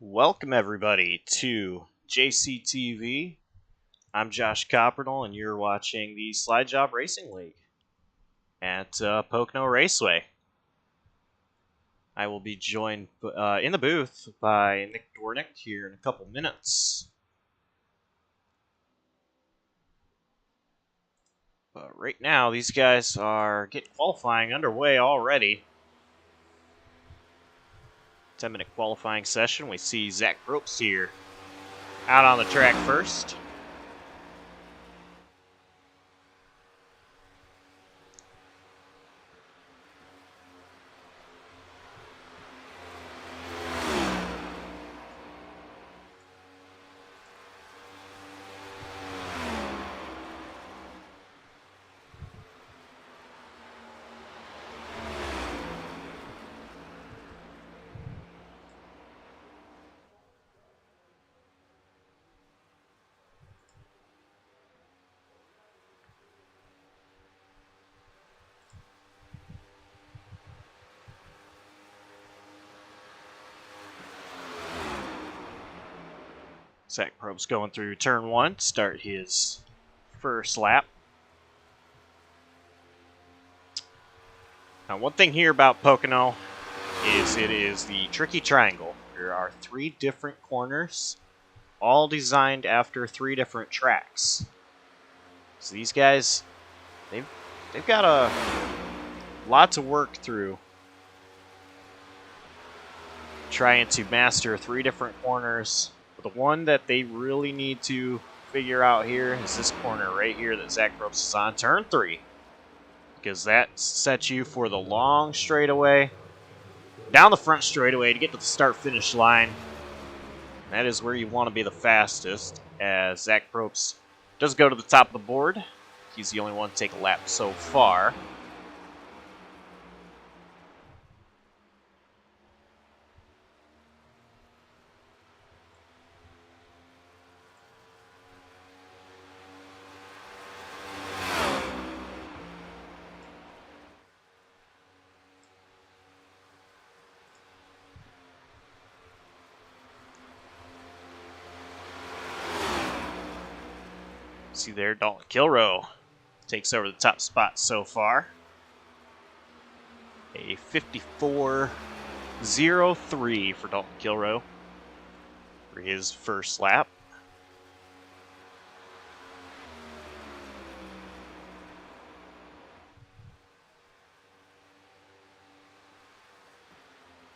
Welcome everybody to JCTV. I'm Josh Coppernell and you're watching the Slide Jawb Racing League at Pocono Raceway. I will be joined in the booth by Nick Dornick here in a couple minutes. But right now, these guys are getting qualifying underway already. 10-minute qualifying session. We see Zach Ropes here out on the track first. Zach Probst going through turn one to start his first lap. Now, one thing here about Pocono is it is the tricky triangle. There are 3 different corners, all designed after 3 different tracks. So these guys, they've got a lot to work through, trying to master 3 different corners. But the one that they really need to figure out here is this corner right here that Zach Probst is on, turn 3. Because that sets you for the long straightaway, down the front straightaway to get to the start-finish line. That is where you want to be the fastest, as Zach Probst does go to the top of the board. He's the only one to take a lap so far. See there, Dalton Kilroe takes over the top spot so far. A 54.03 for Dalton Kilroe for his first lap.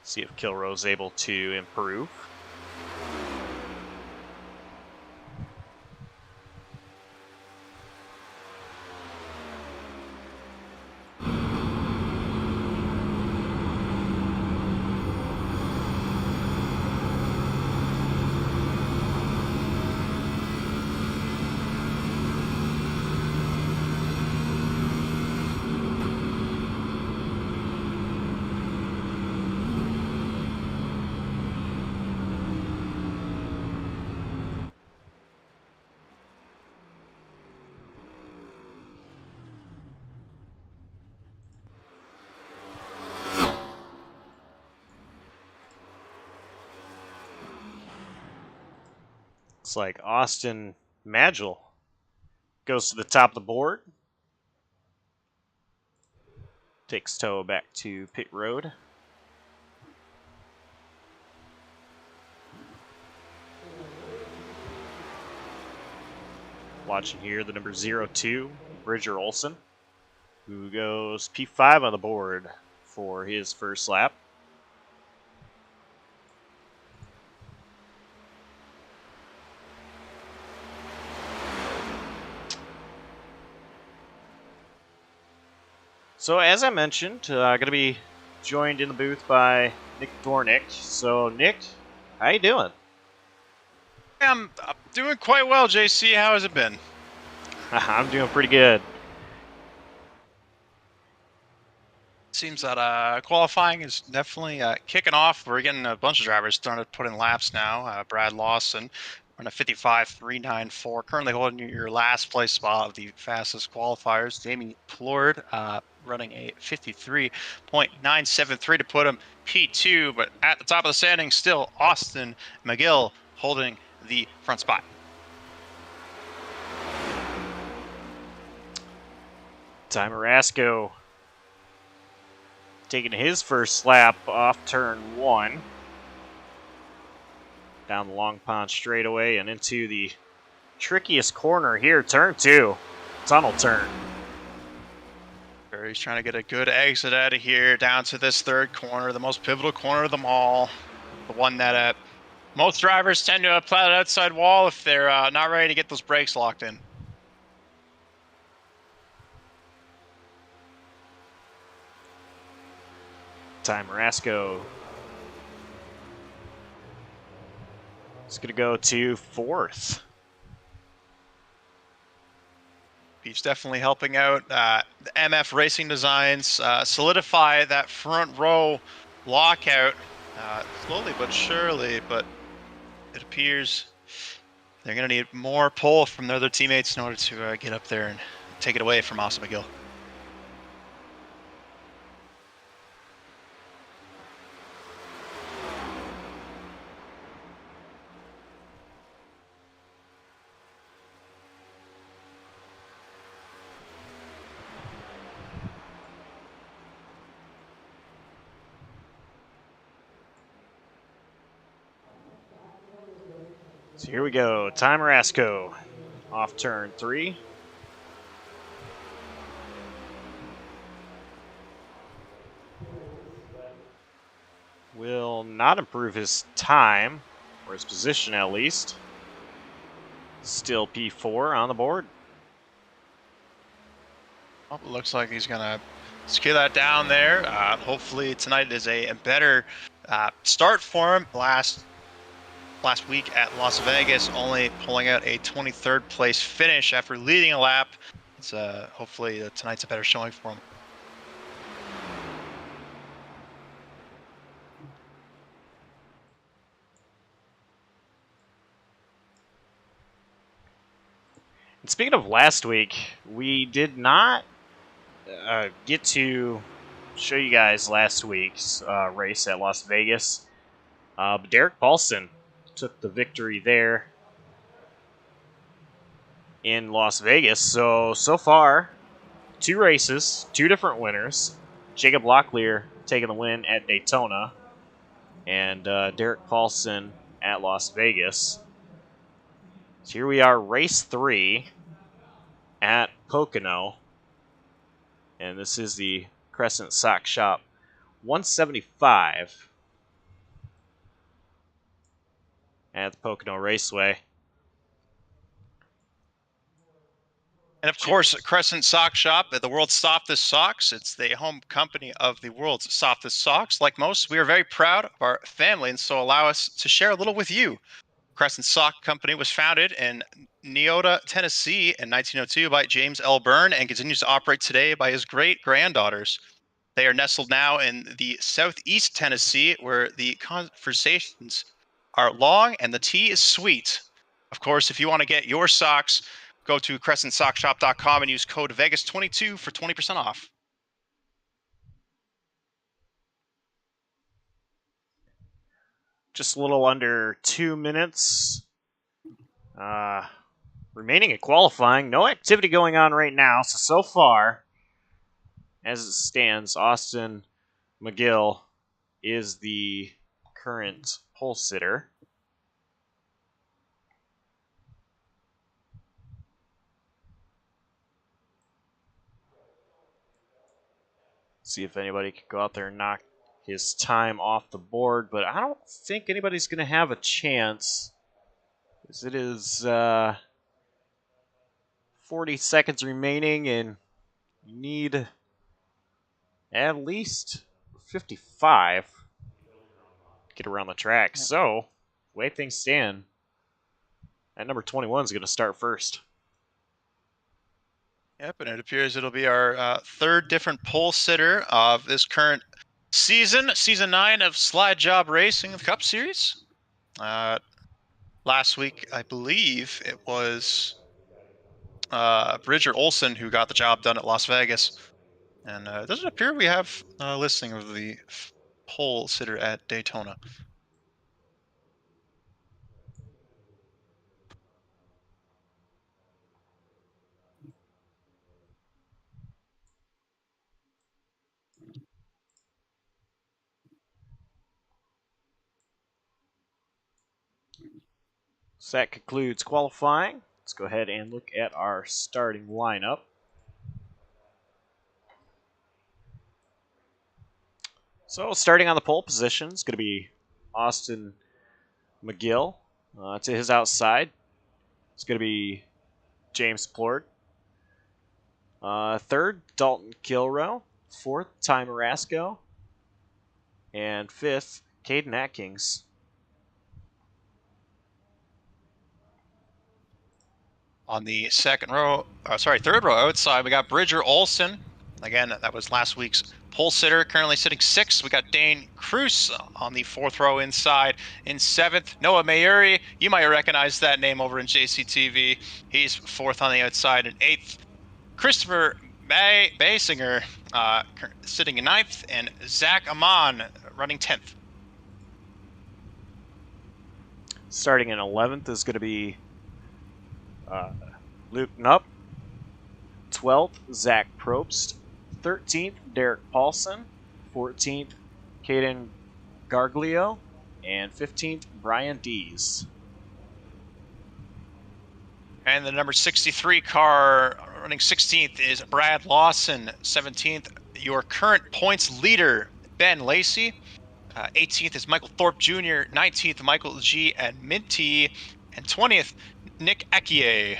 See if Kilroe's able to improve. Looks like Austin Magel goes to the top of the board. Takes Toa back to pit road. Watching here, the number 02, Bridger Olson, who goes P5 on the board for his first lap. So as I mentioned, going to be joined in the booth by Nick Dornick. So Nick, how you doing? I'm doing quite well, JC. How has it been? I'm doing pretty good. Seems that qualifying is definitely kicking off. We're getting a bunch of drivers starting to put in laps now. Brad Lawson on a 55.394, currently holding your last place spot of the fastest qualifiers. Jamie Plord running a 53.973 to put him P2, but at the top of the standing, still Austin McGill holding the front spot. Ty Marasco taking his first lap off turn 1. Down the Long Pond straightaway and into the trickiest corner here, turn 2, tunnel turn. He's trying to get a good exit out of here down to this third corner, the most pivotal corner of them all. The one that most drivers tend to apply that outside wall if they're not ready to get those brakes locked in. Ty Marasco is going to go to 4th. He's definitely helping out the MF Racing Designs solidify that front row lockout slowly but surely, but it appears they're going to need more pull from their other teammates in order to get up there and take it away from Austin McGill. So here we go. Ty Marasco off turn 3. Will not improve his time, or his position at least. Still P4 on the board. Well, it looks like he's going to secure that down there. Hopefully tonight is a better start for him. Last week at Las Vegas, only pulling out a 23rd place finish after leading a lap. It's hopefully tonight's a better showing for him. And speaking of last week, we did not get to show you guys last week's race at Las Vegas. But Derek Paulson took the victory there in Las Vegas. So far, 2 races, 2 different winners. Jacob Locklear taking the win at Daytona, and Derek Paulson at Las Vegas. So here we are, race 3 at Pocono. And this is the Crescent Sock Shop 175 at the Pocono Raceway. And of course, Crescent Sock Shop, the world's softest socks. It's the home company of the world's softest socks. Like most, we are very proud of our family, and so allow us to share a little with you. Crescent Sock Company was founded in Neoda, Tennessee in 1902 by James L. Byrne and continues to operate today by his great-granddaughters. They are nestled now in the southeast Tennessee, where the conversations are long and the tea is sweet. Of course, if you want to get your socks, go to crescentsockshop.com and use code VEGAS22 for 20% off. Just a little under 2 minutes remaining in qualifying. No activity going on right now. So far, as it stands, Austin McGill is the current pole sitter. See if anybody can go out there and knock his time off the board, but I don't think anybody's going to have a chance, as it is 40 seconds remaining, and you need at least 55 to get around the track. So, the way things stand, that number 21 is going to start first. Yep, and it appears it'll be our third different pole sitter of this current season 9 of Slide Jawb Racing of Cup Series. Last week, I believe it was Bridger Olson who got the job done at Las Vegas. And it doesn't appear we have a listing of the pole sitter at Daytona. So that concludes qualifying. Let's go ahead and look at our starting lineup. So starting on the pole position is going to be Austin McGill. To his outside, it's going to be James Plord. Third, Dalton Kilrow. Fourth, Ty Marasco. And fifth, Caden Atkins. On the third row outside, we got Bridger Olson. Again, that was last week's pole sitter, currently sitting sixth. We got Dane Cruz on the fourth row inside. In seventh, Noah Mayuri. You might recognize that name over in JCTV. He's fourth on the outside. In eighth, Christopher Basinger sitting in ninth, and Zach Amon running 10th. Starting in 11th is going to be Luke Knupp. 12th, Zach Probst. 13th, Derek Paulson. 14th, Caden Garglio. And 15th, Brian Dees. And the number 63 car running 16th is Brad Lawson. 17th, your current points leader, Ben Lacey. 18th is Michael Thorpe Jr. 19th, Michael G. and Minty. And 20th, Nick Ekier.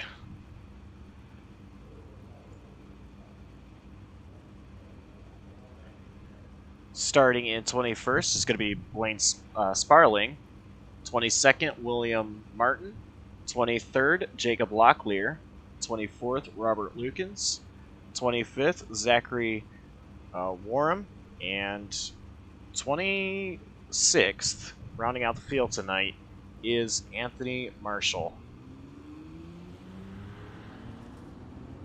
Starting in 21st is going to be Blaine Sparling. 22nd, William Martin. 23rd, Jacob Locklear. 24th, Robert Lukens. 25th, Zachary Warham. And 26th, rounding out the field tonight, is Anthony Marshall.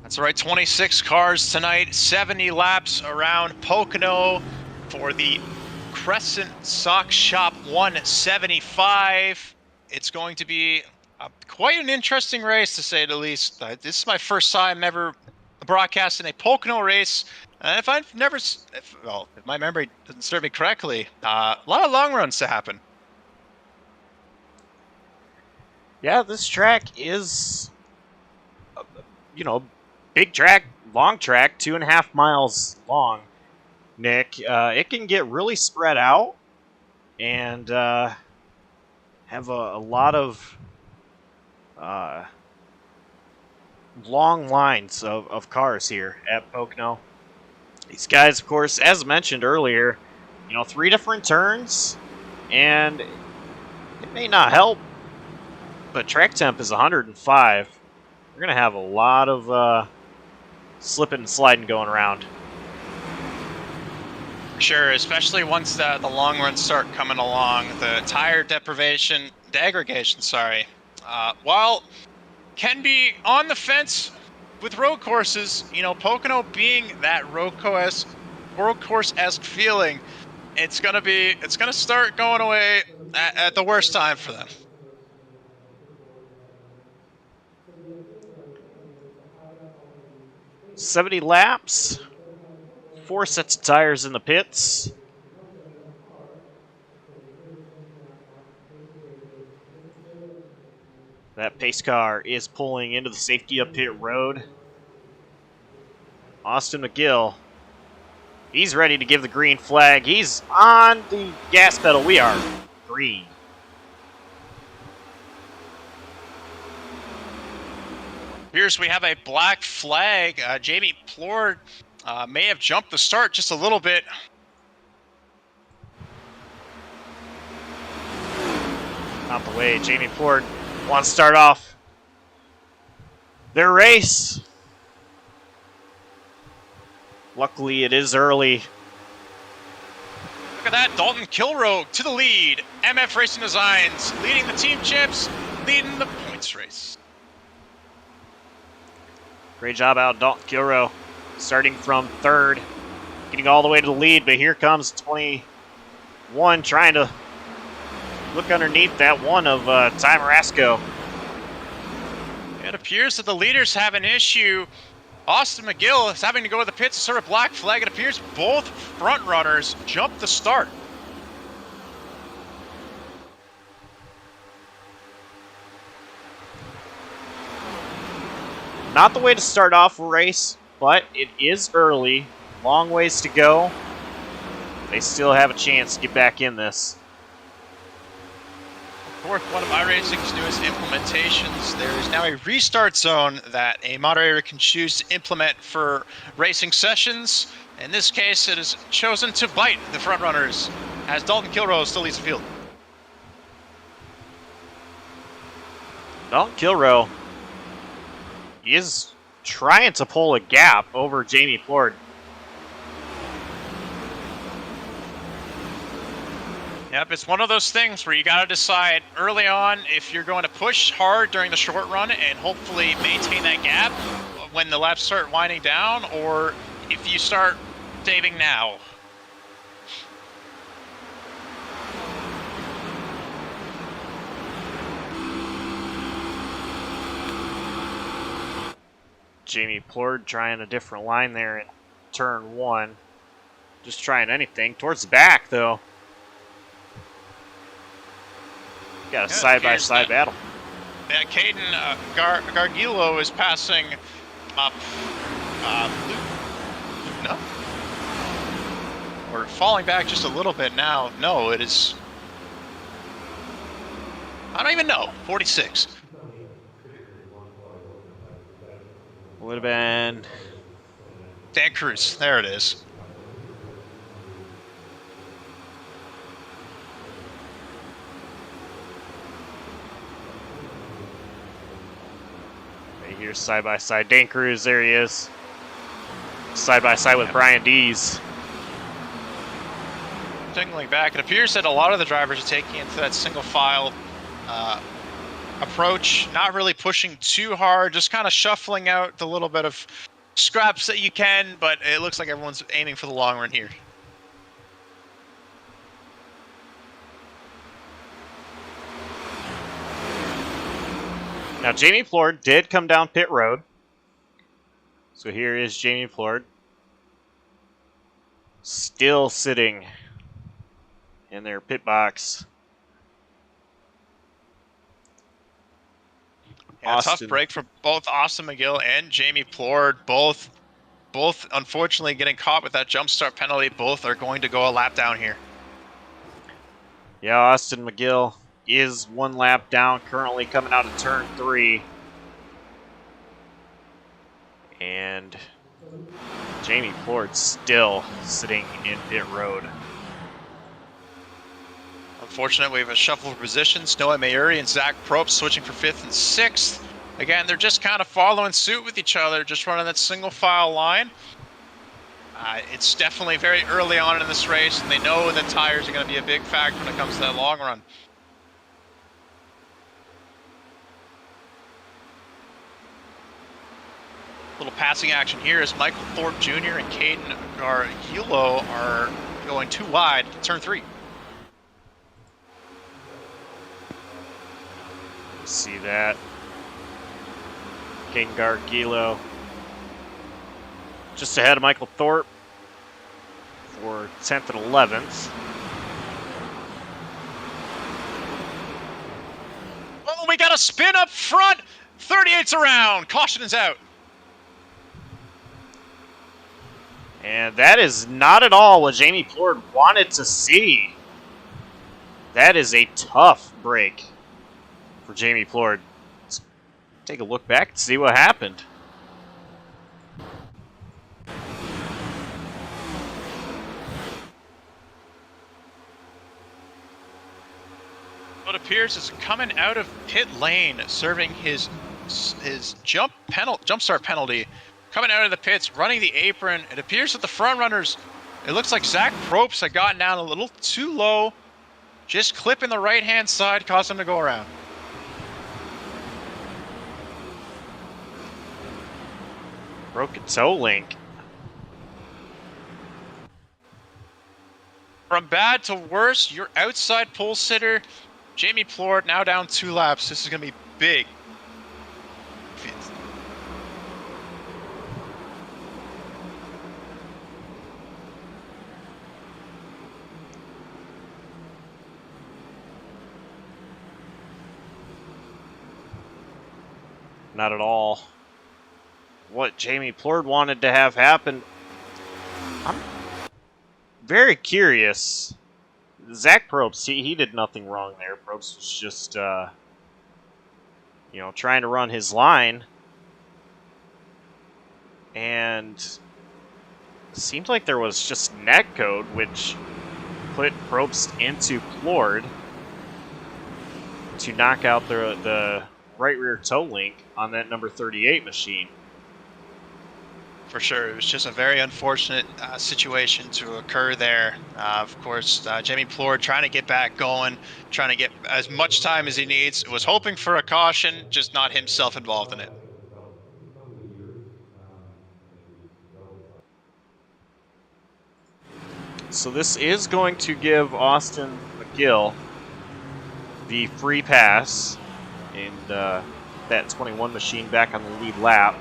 That's right, 26 cars tonight, 70 laps around Pocono for the Crescent Sock Shop 175. It's going to be quite an interesting race, to say the least. This is my first time ever broadcasting a Pocono race. If my memory doesn't serve me correctly, a lot of long runs to happen. Yeah, this track is, big track, long track, 2.5 miles long, Nick. It can get really spread out and have a lot of long lines of cars here at Pocono. These guys, of course, as mentioned earlier, 3 different turns, and it may not help, but track temp is 105. We're going to have a lot of slipping and sliding going around. Sure, especially once the long runs start coming along. The tire degradation, while can be on the fence with road courses, Pocono being that road course-esque feeling, it's gonna start going away at the worst time for them. "70 laps, 4 sets of tires in the pits. That pace car is pulling into the safety of pit road. Austin McGill, he's ready to give the green flag. He's on the gas pedal. We are green. Here's we have a black flag. Jamie Plord may have jumped the start just a little bit. Out the way, Jamie Plord wants to start off their race. Luckily, it is early. Look at that, Dalton Kilrow to the lead. MF Racing Designs leading the team chips, leading the points race. Great job out, Dalton Kilrow, starting from third. getting all the way to the lead, but here comes 21 trying to look underneath that one of Ty Marasco. It appears that the leaders have an issue. Austin McGill is having to go to the pits to serve a black flag. It appears both front runners jumped the start. Not the way to start off a race, but it is early. Long ways to go. They still have a chance to get back in this. Of course, one of iRacing's newest implementations, there is now a restart zone that a moderator can choose to implement for racing sessions. In this case, it is chosen to bite the front runners as Dalton Kilroe still leads the field. Dalton Kilroe is trying to pull a gap over Jamie Plord. Yep, it's one of those things where you got to decide early on if you're going to push hard during the short run and hopefully maintain that gap when the laps start winding down, or if you start saving now. Jamie Plord trying a different line there in turn 1. Just trying anything. Towards the back, though. Got a side-by-side battle. Yeah, Caden Gargilo is passing up no? We're falling back just a little bit now. No, it is... I don't even know. 46. Would have been Dan Cruz. There it is. right here, side by side. Dan Cruz, there he is. Side by side with Brian Dees. Singling back, it appears that a lot of the drivers are taking into that single file approach, not really pushing too hard, just kind of shuffling out the little bit of scraps that you can, but it looks like everyone's aiming for the long run here. Now, Jamie Plord did come down pit road. So here is Jamie Plord. Still sitting in their pit box. Yeah, tough break for both Austin McGill and Jamie Plord. Both unfortunately getting caught with that jump start penalty. Both are going to go a lap down here. Yeah, Austin McGill is one lap down, currently coming out of turn 3. And Jamie Plord still sitting in pit road. Unfortunately, we have a shuffle of positions. Noah Mayuri and Zach Probst switching for 5th and 6th. Again, they're just kind of following suit with each other, just running that single file line. It's definitely very early on in this race, and they know that tires are going to be a big factor when it comes to that long run. Little passing action here as Michael Thorpe Jr. and Caden Gargilo are going too wide to turn 3. See that. Caden Gargilo just ahead of Michael Thorpe for 10th and 11th. Oh, we got a spin up front. 38's around. Caution is out. And that is not at all what Jamie Plord wanted to see. That is a tough break for Jamie Plord. Let's take a look back and see what happened. What appears is coming out of pit lane, serving his jump start penalty. Coming out of the pits, running the apron. It appears that the front runners, it looks like Zach Probst had gotten down a little too low. Just clipping the right-hand side, caused him to go around. Broken toe link. From bad to worse, your outside pole sitter, Jamie Plord, now down 2 laps. This is going to be big. Not at all. What Jamie Plord wanted to have happen. I'm very curious. Zach Probst, he did nothing wrong there. Probst was just, trying to run his line. And it seemed like there was just netcode, which put Probst into Plord to knock out the right rear toe link on that number 38 machine. For sure, it was just a very unfortunate situation to occur there. Of course, Jamie Plord trying to get back going, trying to get as much time as he needs. Was hoping for a caution, just not himself involved in it. So this is going to give Austin McGill the free pass and that 21 machine back on the lead lap.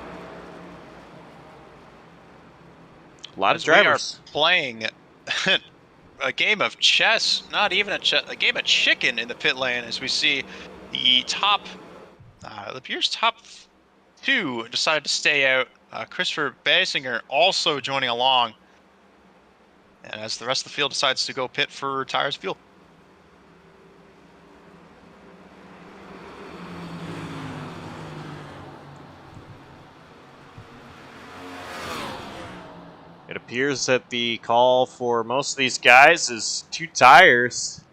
A lot of drivers. We are playing a game of chess, not even a game of chicken in the pit lane, as we see the top, it appears top 2 decided to stay out. Christopher Basinger also joining along, and as the rest of the field decides to go pit for tires fuel. It appears that the call for most of these guys is 2 tires,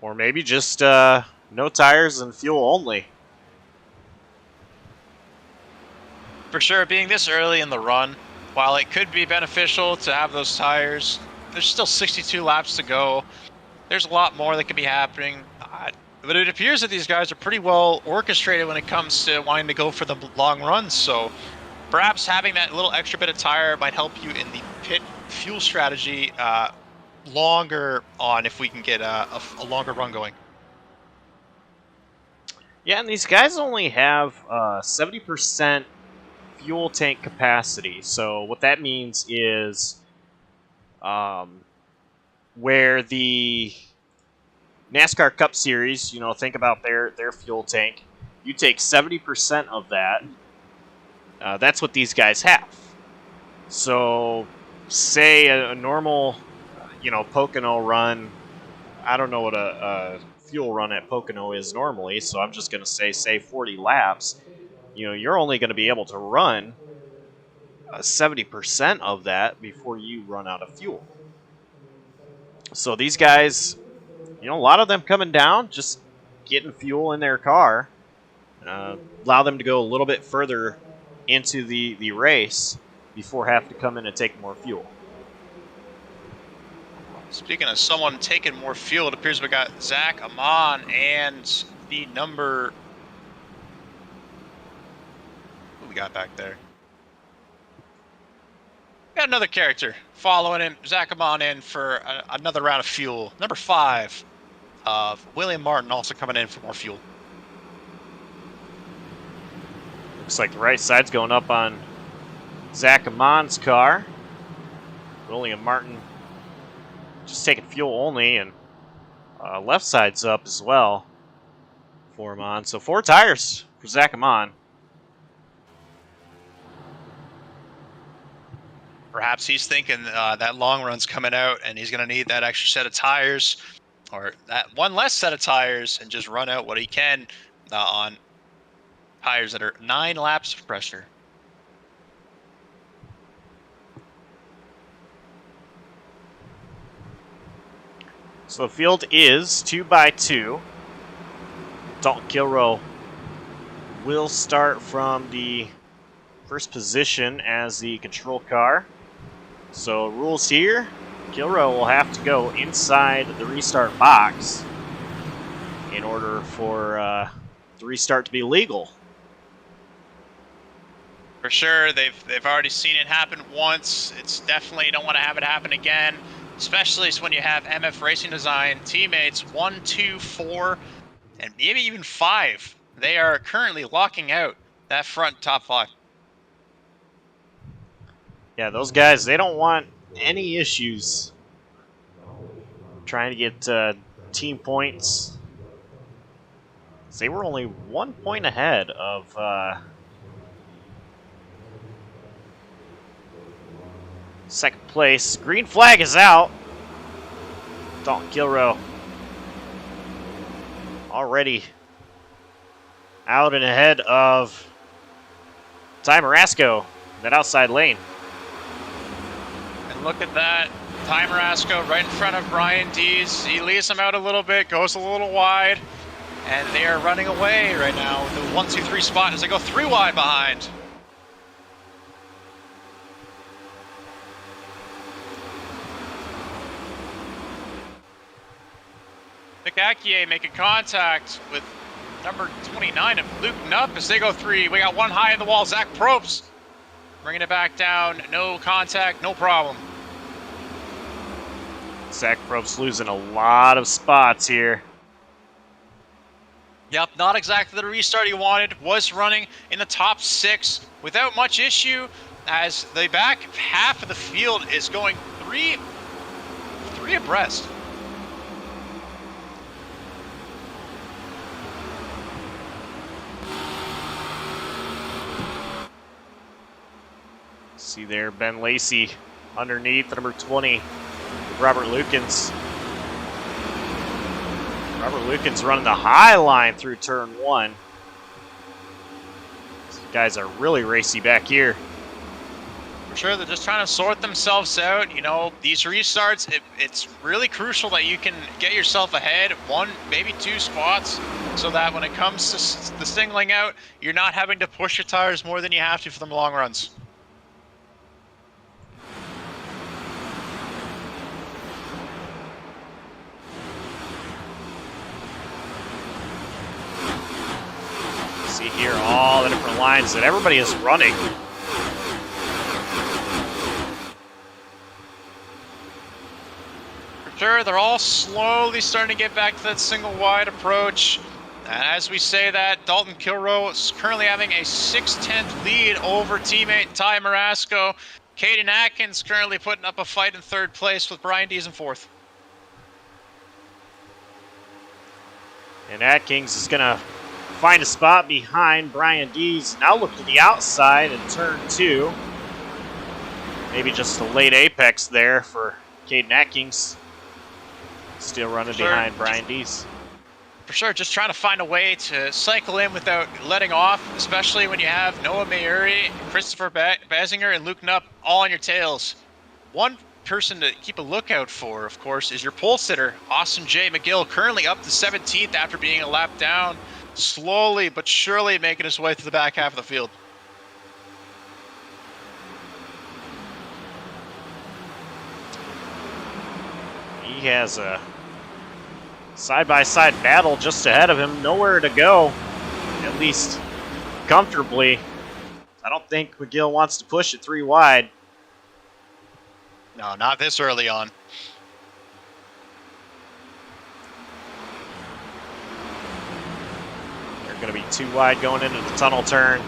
or maybe just no tires and fuel only. For sure, being this early in the run, while it could be beneficial to have those tires, there's still 62 laps to go. There's a lot more that could be happening. But it appears that these guys are pretty well orchestrated when it comes to wanting to go for the long runs. So perhaps having that little extra bit of tire might help you in the pit fuel strategy longer on if we can get a longer run going. Yeah, and these guys only have 70% fuel tank capacity. So what that means is where the NASCAR Cup Series, think about their fuel tank. You take 70% of that. That's what these guys have. So, say a normal, Pocono run. I don't know what a fuel run at Pocono is normally, so I'm just going to say 40 laps. You're only going to be able to run 70% of that before you run out of fuel. So these guys, a lot of them coming down, just getting fuel in their car, allow them to go a little bit further into the race before having to come in and take more fuel. Speaking of someone taking more fuel, it appears we got Zach Amon and the number... Who we got back there? Got another character following him. Zach Amon in for another round of fuel. Number 5 of William Martin also coming in for more fuel. Looks like the right side's going up on Zach Amon's car. William Martin just taking fuel only, and left side's up as well for Amon. So 4 tires for Zach Amon. Perhaps he's thinking that long run's coming out and he's going to need that extra set of tires, or that one less set of tires, and just run out what he can on tires that are 9 laps of pressure. So the field is 2x2. Dalton Kilroe will start from the first position as the control car. So rules here, Kilroe will have to go inside the restart box in order for the restart to be legal. For sure, they've already seen it happen once. It's definitely don't want to have it happen again. especially when you have MF Racing Design teammates 1, 2, 4, and maybe even 5. They are currently locking out that front top 5. Yeah, those guys, they don't want any issues trying to get team points. They were only 1 point ahead of second place. Green flag is out. Dalton Kilrow already out and ahead of Ty Marasco, that outside lane. And look at that. Ty Marasco right in front of Brian Dees. He leaves him out a little bit, goes a little wide, and they are running away right now with the 1, 2, 3 spot as they go 3 wide behind. McAkier making contact with number 29 of Luke Nupp as they go 3. We got 1 high in the wall. Zach Probst bringing it back down. No contact, no problem. Zach Probst losing a lot of spots here. Yep, not exactly the restart he wanted. Was running in the top 6 without much issue as the back half of the field is going 3 abreast. See there, Ben Lacey underneath, number 20, Robert Lukens. Robert Lukens running the high line through turn 1. These guys are really racy back here. For sure, they're just trying to sort themselves out. You know, these restarts, it's really crucial that you can get yourself ahead 1, maybe 2 spots so that when it comes to the singling out, you're not having to push your tires more than you have to for the long runs. See here all the different lines that everybody is running. For sure, they're all slowly starting to get back to that single wide approach. And as we say that, Dalton Kilrow is currently having a 6/10 lead over teammate Ty Marasco. Caden Atkins currently putting up a fight in 3rd place with Brian Dees in 4th. And Atkins is going to find a spot behind Brian Dees. Now look to the outside in turn 2. Maybe just a late apex there for Caden Atkins. Still running behind Brian Dees. For sure, just trying to find a way to cycle in without letting off, especially when you have Noah Mayuri, Christopher Basinger, and Luke Nupp all on your tails. One person to keep a lookout for, of course, is your pole sitter, Austin J. McGill, currently up to 17th after being a lap down. Slowly but surely making his way through the back half of the field. He has a side-by-side battle just ahead of him. Nowhere to go, at least comfortably. I don't think McGill wants to push it 3 wide. No, not this early on. Going to be 2 wide going into the tunnel turn.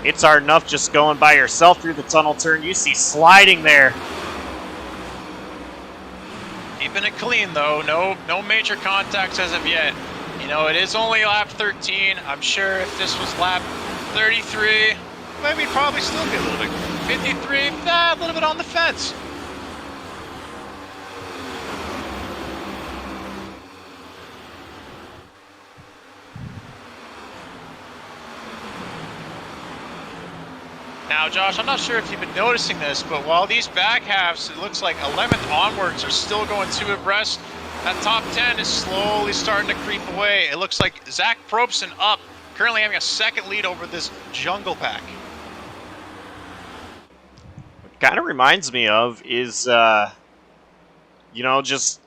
It's hard enough just going by yourself through the tunnel turn. You see sliding there. Keeping it clean though, no major contacts as of yet. You know, it is only lap 13. I'm sure if this was lap 33, maybe we'd probably still be a little bit. 53, a little bit on the fence. Now, Josh, I'm not sure if you've been noticing this, but while these back halves, it looks like 11th onwards are still going 2 abreast, that top 10 is slowly starting to creep away. It looks like Zach Probst up, currently having a 2nd lead over this jungle pack. What kind of reminds me of is, you know, just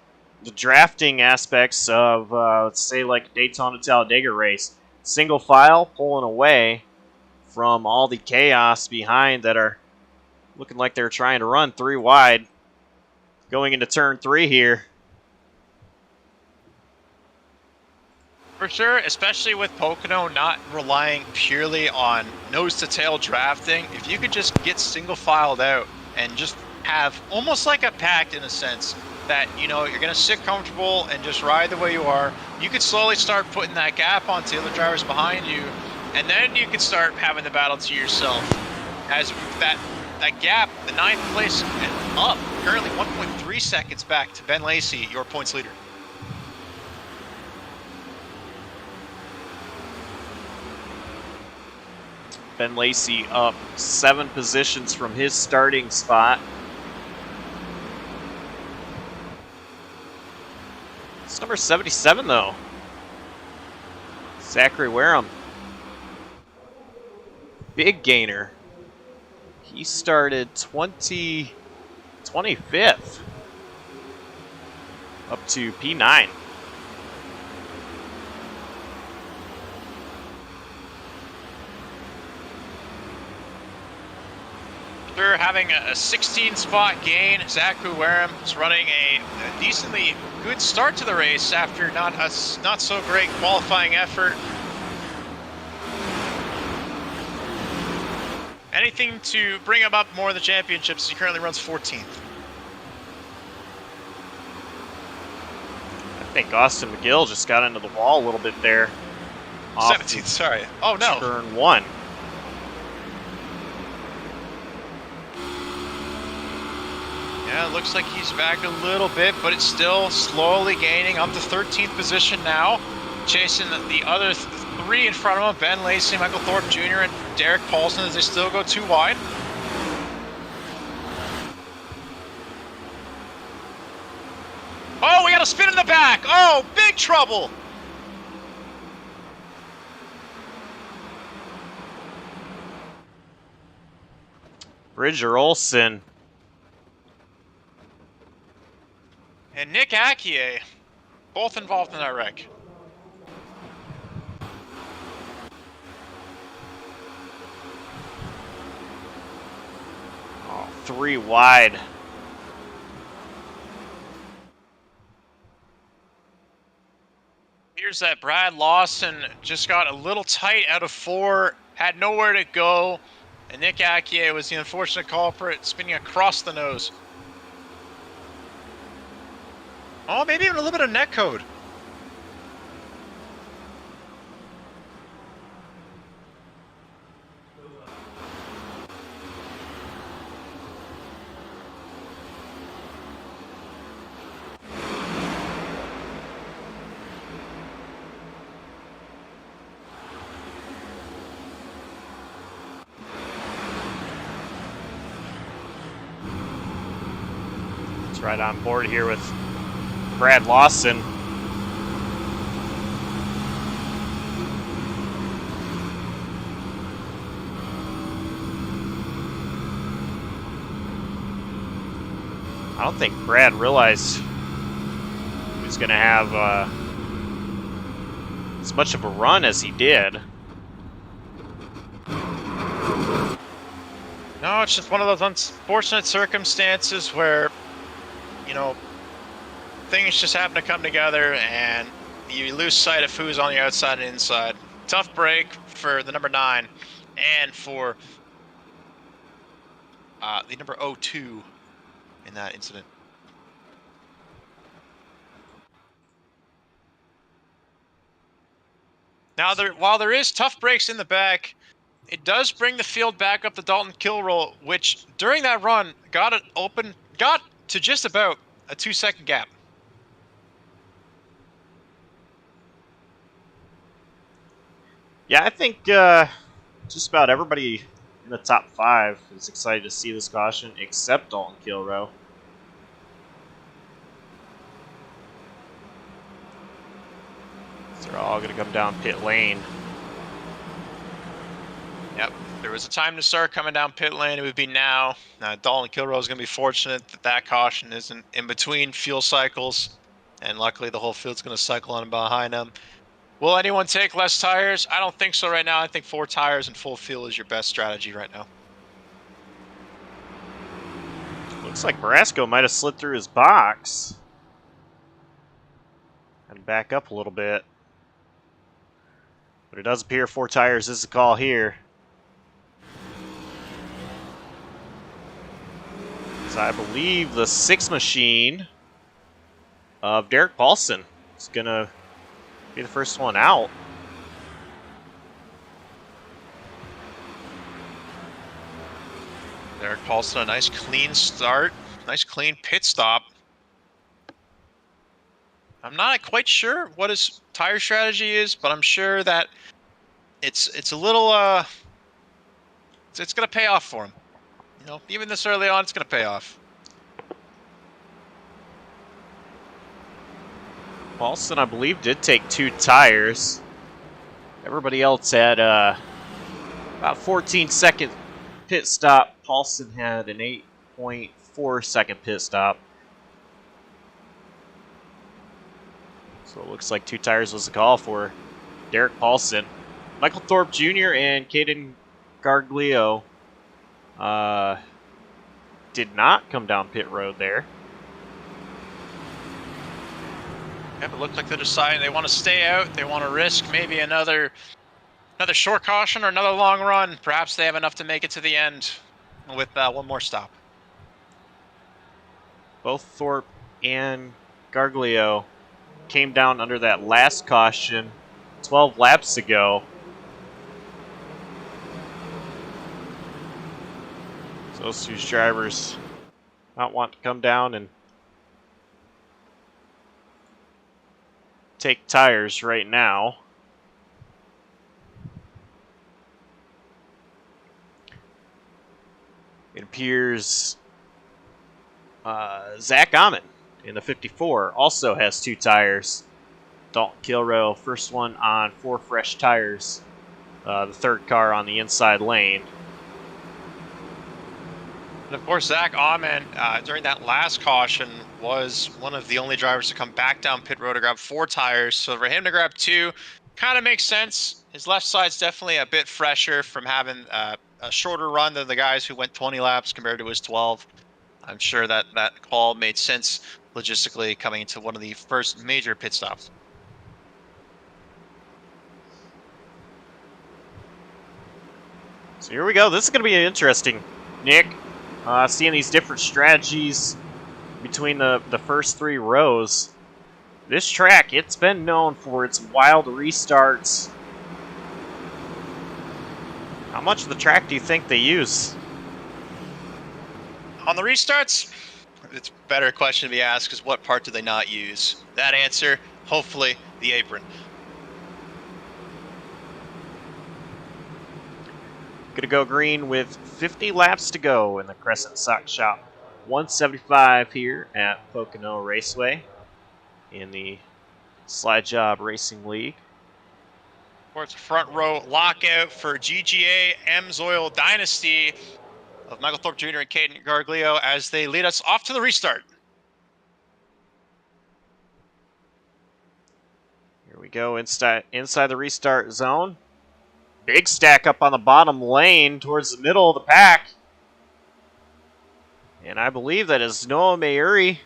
the drafting aspects of, let's say, like Daytona Talladega race. Single file, pulling away from all the chaos behind that are looking like they're trying to run 3 wide. going into turn 3 here. For sure, especially with Pocono not relying purely on nose-to-tail drafting. If you could just get single-filed out and just have almost like a pact in a sense that, you know, you're going to sit comfortable and just ride the way you are, you could slowly start putting that gap onto the other drivers behind you, and then you could start having the battle to yourself. As that gap, the 9th place and up, currently 1.3 seconds back to Ben Lacey, your points leader. Ben Lacey up 7 positions from his starting spot. It's number 77 though. Zachary Wareham. Big gainer. He started 25th up to P9. After having a 16 spot gain, Zachary Wareham is running a decently good start to the race after not so great qualifying effort. Anything to bring him up more in the championships, he currently runs 14th. I think Austin McGill just got into the wall a little bit there. 17th, sorry. Oh no. Turn 1. Yeah, it looks like he's back a little bit, but it's still slowly gaining up to 13th position now. Chasing the other 3 in front of him, Ben Lacey, Michael Thorpe Jr., and Derek Paulson, as they still go 2 wide. Oh, we got a spin in the back. Oh, big trouble. Bridger Olson. And Nick Akie, both involved in that wreck. Oh, 3 wide. Here's that Brad Lawson just got a little tight out of 4, had nowhere to go, and Nick Akie was the unfortunate culprit, spinning across the nose. Oh, maybe even a little bit of net code. It's right on board here with Brad Lawson. I don't think Brad realized he was going to have as much of a run as he did. No, it's just one of those unfortunate circumstances where, you know, things just happen to come together and you lose sight of who's on the outside and inside. Tough break for the number 9 and for the number 02 in that incident. Now, while there is tough breaks in the back, it does bring the field back up to Dalton Kilroll, which during that run got to just about a 2-second gap. Yeah, I think just about everybody in the top 5 is excited to see this caution, except Dalton Kilrow. So they're all going to come down pit lane. Yep, there was a time to start coming down pit lane. It would be now. Dalton Kilrow is going to be fortunate that caution isn't in between fuel cycles, and luckily the whole field's going to cycle on behind him. Will anyone take less tires? I don't think so right now. I think 4 tires and full fuel is your best strategy right now. Looks like Brasco might have slid through his box. And back up a little bit. But it does appear 4 tires is the call here. So I believe the 6 machine of Derek Paulson is going to be the first one out. Derek Paulson, a nice clean start, nice clean pit stop. I'm not quite sure what his tire strategy is, but I'm sure that it's a little it's gonna pay off for him. You know, even this early on, it's gonna pay off. Paulson, I believe, did take 2 tires. Everybody else had about 14-second pit stop. Paulson had an 8.4-second pit stop. So it looks like 2 tires was the call for Derek Paulson. Michael Thorpe Jr. and Caden Garglio did not come down pit road there. Yeah, but it looked like they're deciding they want to stay out. They want to risk maybe another short caution or another long run. Perhaps they have enough to make it to the end with one more stop. Both Thorpe and Garglio came down under that last caution 12 laps ago. So those 2 drivers not want to come down and take tires right now. It appears Zach Amon in the 54 also has 2 tires. Dalton Kilrow, first one on 4 fresh tires. The 3rd car on the inside lane. And of course, Zach Amon, during that last caution, was one of the only drivers to come back down pit road to grab 4 tires. So for him to grab 2 kind of makes sense. His left side's definitely a bit fresher from having a shorter run than the guys who went 20 laps compared to his 12. I'm sure that call made sense logistically coming into one of the first major pit stops. So here we go. This is going to be interesting, Nick. Seeing these different strategies between the first 3 rows. This track, it's been known for its wild restarts. How much of the track do you think they use? On the restarts, it's a better question to be asked is what part do they not use? That answer, hopefully, the apron. Gonna go green with 50 laps to go in the Crescent Sock Shop. 175 here at Pocono Raceway in the Slide Jawb Racing League. Of course, front row lockout for GGA Amsoil Dynasty of Michael Thorpe Jr. and Caden Garglio as they lead us off to the restart. Here we go inside the restart zone. Big stack up on the bottom lane towards the middle of the pack. And I believe that is Noah Mayuri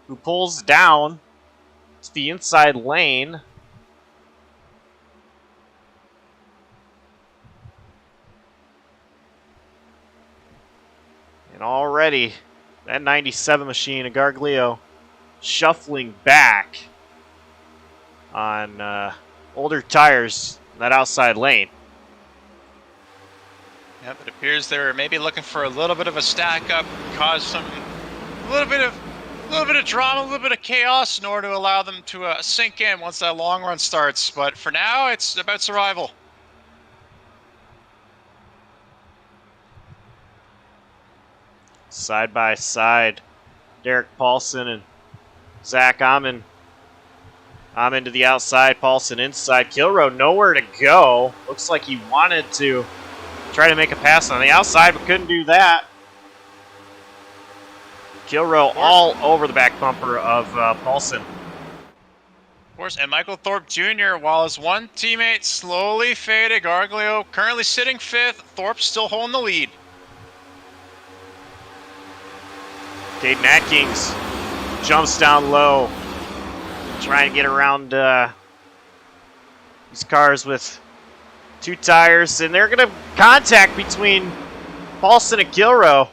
who pulls down to the inside lane. And already that 97 machine of Garglio shuffling back on older tires in that outside lane. Yep, it appears they're maybe looking for a little bit of a stack up, cause a little bit of drama, a little bit of chaos in order to allow them to sink in once that long run starts. But for now, it's about survival. Side by side, Derek Paulson and Zach Amon. Amon to the outside, Paulson inside. Kilrow nowhere to go. Looks like he wanted to try to make a pass on the outside, but couldn't do that. Kilrow all over the back bumper of Paulson. Of course, and Michael Thorpe Jr., while his one teammate slowly faded, Garglio currently sitting 5th, Thorpe still holding the lead. Caden Atkins jumps down low, trying to get around these cars with 2 tires, and they're going to contact between Paulson and Kilrow.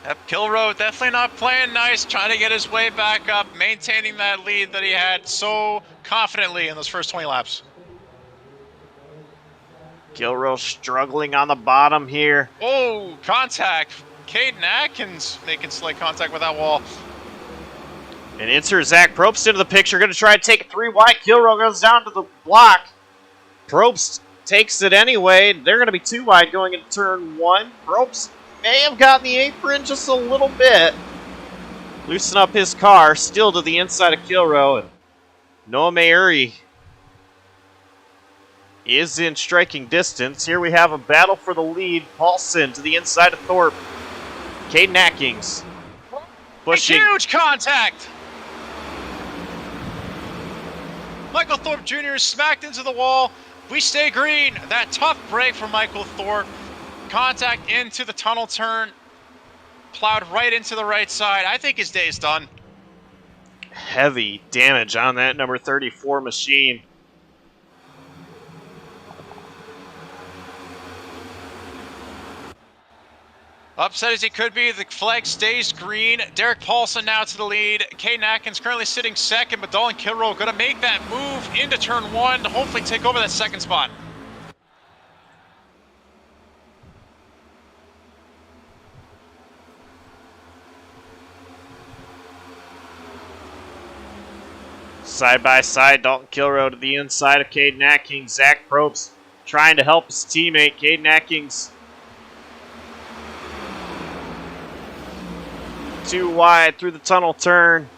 Yep, Kilrow definitely not playing nice, trying to get his way back up, maintaining that lead that he had so confidently in those first 20 laps. Kilrow struggling on the bottom here. Oh, contact. Caden Atkins making slight contact with that wall. And enter Zach Probst into the picture, going to try to take it 3 wide. Kilrow goes down to the block. Probst takes it anyway. They're going to be 2 wide going into turn 1. Probst may have gotten the apron just a little bit. Loosen up his car, still to the inside of Kilrow. And Noah Mayuri is in striking distance. Here we have a battle for the lead. Paulson to the inside of Thorpe. Caden Atkins pushing. A huge contact! Michael Thorpe Jr. is smacked into the wall. We stay green. That tough break for Michael Thorpe. Contact into the tunnel turn. Plowed right into the right side. I think his day is done. Heavy damage on that number 34 machine. Upset as he could be, the flag stays green. Derek Paulson now to the lead. Caden Atkins currently sitting second, but Dolan Kilrow going to make that move into turn 1 to hopefully take over that second spot. Side by side, Dalton Kilrow to the inside of Caden Atkins. Zach Probst trying to help his teammate. Caden Atkins 2 wide through the tunnel turn.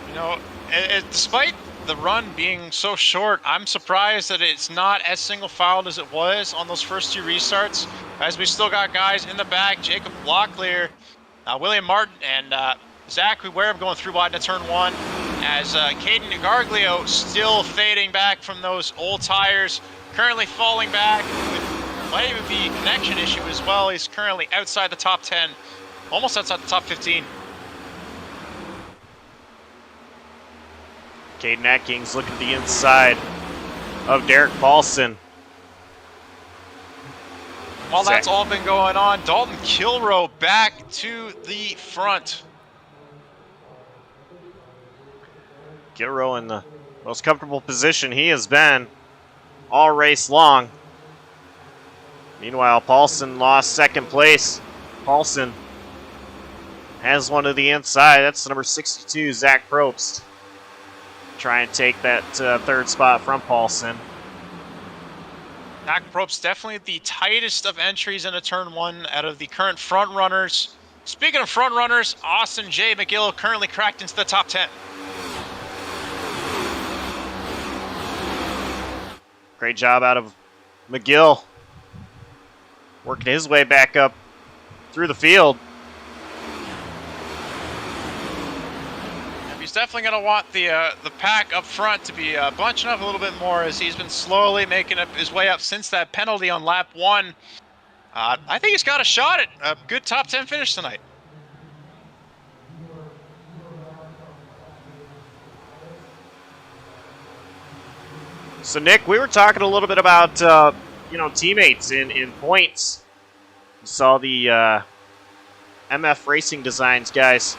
You know, despite the run being so short, I'm surprised that it's not as single-filed as it was on those first 2 restarts, as we still got guys in the back. Jacob Locklear, William Martin, and Zachary Ware going through wide into turn 1, as Caden Garglio still fading back from those old tires, currently falling back. Might even be a connection issue as well. He's currently outside the top 10, almost outside the top 15. Caden Atkins looking at the inside of Derek Paulson. While that's all been going on, Dalton Kilrow back to the front. Kilrow in the most comfortable position he has been all race long. Meanwhile, Paulson lost second place. Paulson has one to the inside. That's number 62, Zach Probst. Try and take that 3rd spot from Paulson. Zach Probst definitely the tightest of entries into turn 1 out of the current front runners. Speaking of front runners, Austin J. McGill currently cracked into the top 10. Great job out of McGill. Working his way back up through the field. He's definitely going to want the pack up front to be bunching up a little bit more, as he's been slowly making his way up since that penalty on lap 1. I think he's got a shot at a good top 10 finish tonight. So Nick, we were talking a little bit about teammates in points. You saw the MF Racing Designs guys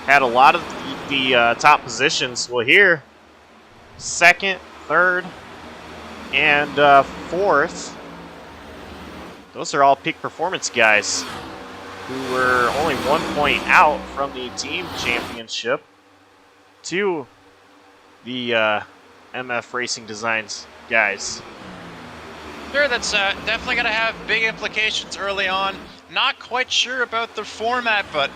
had a lot of the top positions. Well, here, 2nd, 3rd, and 4th. Those are all peak performance guys who were only 1 point out from the team championship to the MF Racing Designs guys. Sure, that's definitely going to have big implications early on. Not quite sure about the format, but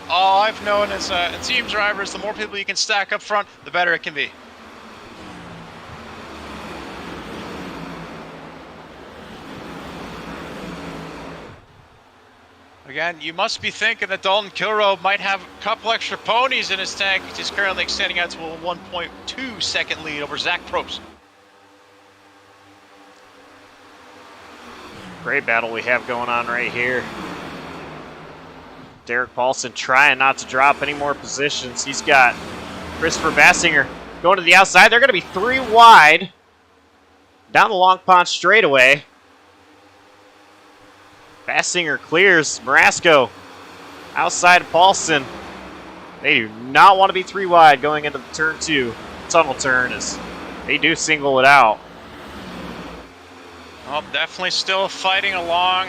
all I've known as team drivers, the more people you can stack up front, the better it can be. Again, you must be thinking that Dalton Kilroe might have a couple extra ponies in his tank. He's currently extending out to a 1.2 second lead over Zach Probst. Great battle we have going on right here. Derek Paulson trying not to drop any more positions. He's got Christopher Bassinger going to the outside. They're going to be 3 wide down the Long Pond straightaway. Bassinger clears. Marasco outside of Paulson. They do not want to be 3 wide going into the turn 2 tunnel turn as they do single it out. Oh, definitely still fighting along.